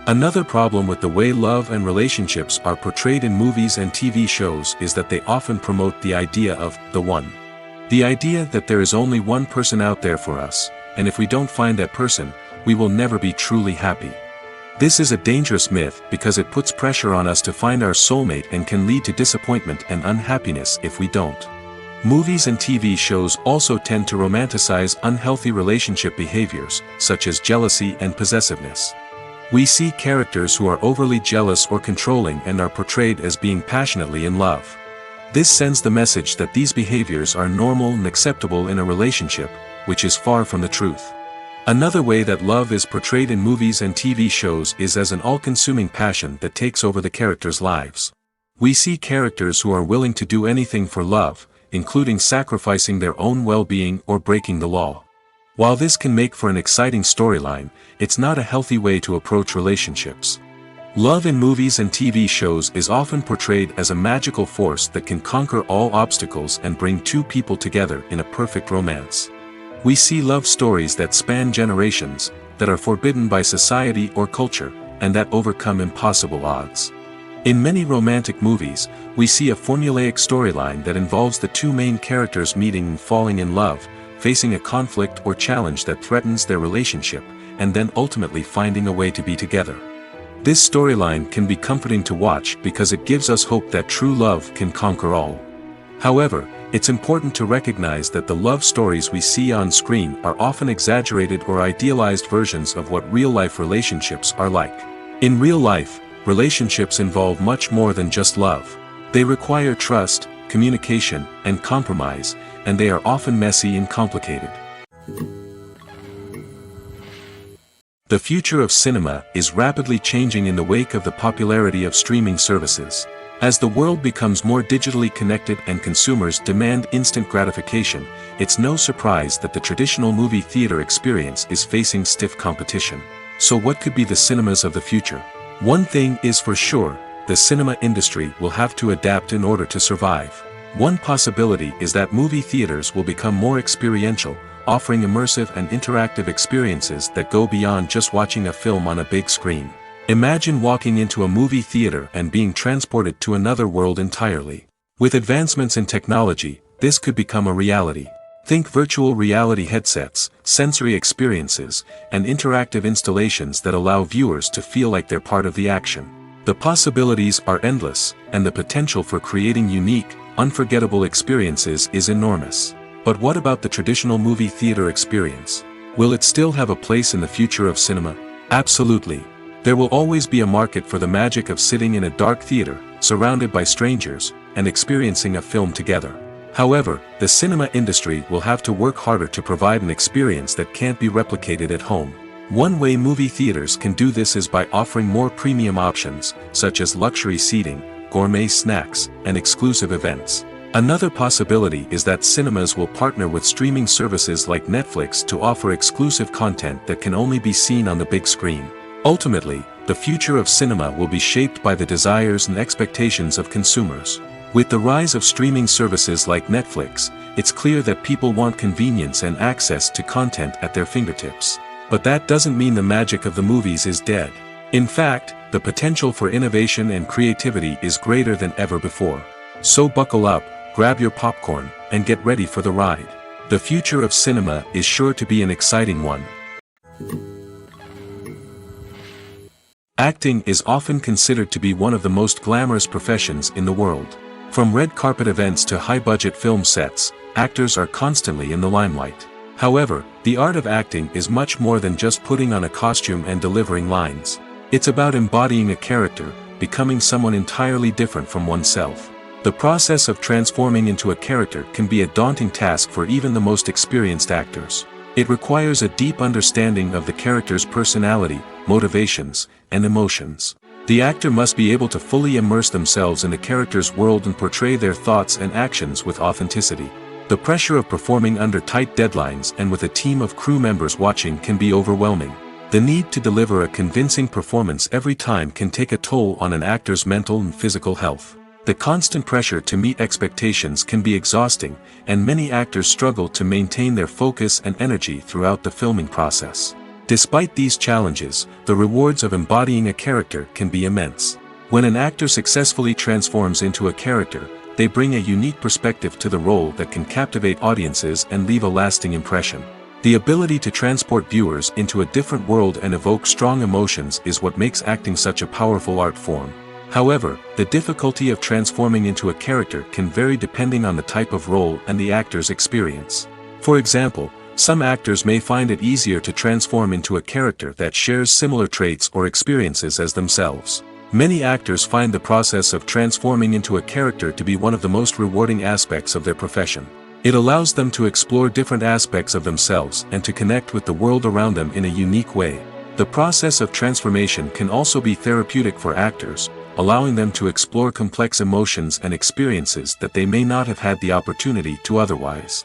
Another problem with the way love and relationships are portrayed in movies and TV shows is that they often promote the idea of the one. The idea that there is only one person out there for us, and if we don't find that person, we will never be truly happy. This is a dangerous myth because it puts pressure on us to find our soulmate and can lead to disappointment and unhappiness if we don't. Movies and TV shows also tend to romanticize unhealthy relationship behaviors, such as jealousy and possessiveness. We see characters who are overly jealous or controlling and are portrayed as being passionately in love. This sends the message that these behaviors are normal and acceptable in a relationship, which is far from the truth. Another way that love is portrayed in movies and TV shows is as an all-consuming passion that takes over the characters' lives. We see characters who are willing to do anything for love, including sacrificing their own well-being or breaking the law. While this can make for an exciting storyline, it's not a healthy way to approach relationships. Love in movies and TV shows is often portrayed as a magical force that can conquer all obstacles and bring two people together in a perfect romance. We see love stories that span generations, that are forbidden by society or culture, and that overcome impossible odds. In many romantic movies, we see a formulaic storyline that involves the two main characters meeting and falling in love, facing a conflict or challenge that threatens their relationship, and then ultimately finding a way to be together. This storyline can be comforting to watch because it gives us hope that true love can conquer all. However, it's important to recognize that the love stories we see on screen are often exaggerated or idealized versions of what real-life relationships are like. In real life, relationships involve much more than just love. They require trust, communication, and compromise, and they are often messy and complicated. The future of cinema is rapidly changing in the wake of the popularity of streaming services. As the world becomes more digitally connected and consumers demand instant gratification, it's no surprise that the traditional movie theater experience is facing stiff competition. So what could be the cinemas of the future? One thing is for sure, the cinema industry will have to adapt in order to survive. One possibility is that movie theaters will become more experiential, offering immersive and interactive experiences that go beyond just watching a film on a big screen. Imagine walking into a movie theater and being transported to another world entirely. With advancements in technology, this could become a reality. Think virtual reality headsets, sensory experiences, and interactive installations that allow viewers to feel like they're part of the action. The possibilities are endless, and the potential for creating unique, unforgettable experiences is enormous. But what about the traditional movie theater experience? Will it still have a place in the future of cinema? Absolutely. There will always be a market for the magic of sitting in a dark theater, surrounded by strangers, and experiencing a film together. However, the cinema industry will have to work harder to provide an experience that can't be replicated at home. One way movie theaters can do this is by offering more premium options, such as luxury seating, gourmet snacks, and exclusive events. Another possibility is that cinemas will partner with streaming services like Netflix to offer exclusive content that can only be seen on the big screen. Ultimately, the future of cinema will be shaped by the desires and expectations of consumers. With the rise of streaming services like Netflix, it's clear that people want convenience and access to content at their fingertips. But that doesn't mean the magic of the movies is dead. In fact, the potential for innovation and creativity is greater than ever before. So buckle up, grab your popcorn, and get ready for the ride. The future of cinema is sure to be an exciting one. Acting is often considered to be one of the most glamorous professions in the world. From red carpet events to high-budget film sets, actors are constantly in the limelight. However, the art of acting is much more than just putting on a costume and delivering lines. It's about embodying a character, becoming someone entirely different from oneself. The process of transforming into a character can be a daunting task for even the most experienced actors. It requires a deep understanding of the character's personality, motivations, and emotions. The actor must be able to fully immerse themselves in the character's world and portray their thoughts and actions with authenticity. The pressure of performing under tight deadlines and with a team of crew members watching can be overwhelming. The need to deliver a convincing performance every time can take a toll on an actor's mental and physical health. The constant pressure to meet expectations can be exhausting, and many actors struggle to maintain their focus and energy throughout the filming process. Despite these challenges, the rewards of embodying a character can be immense. When an actor successfully transforms into a character, they bring a unique perspective to the role that can captivate audiences and leave a lasting impression. The ability to transport viewers into a different world and evoke strong emotions is what makes acting such a powerful art form. However, the difficulty of transforming into a character can vary depending on the type of role and the actor's experience. For example, some actors may find it easier to transform into a character that shares similar traits or experiences as themselves. Many actors find the process of transforming into a character to be one of the most rewarding aspects of their profession. It allows them to explore different aspects of themselves and to connect with the world around them in a unique way. The process of transformation can also be therapeutic for actors, allowing them to explore complex emotions and experiences that they may not have had the opportunity to otherwise.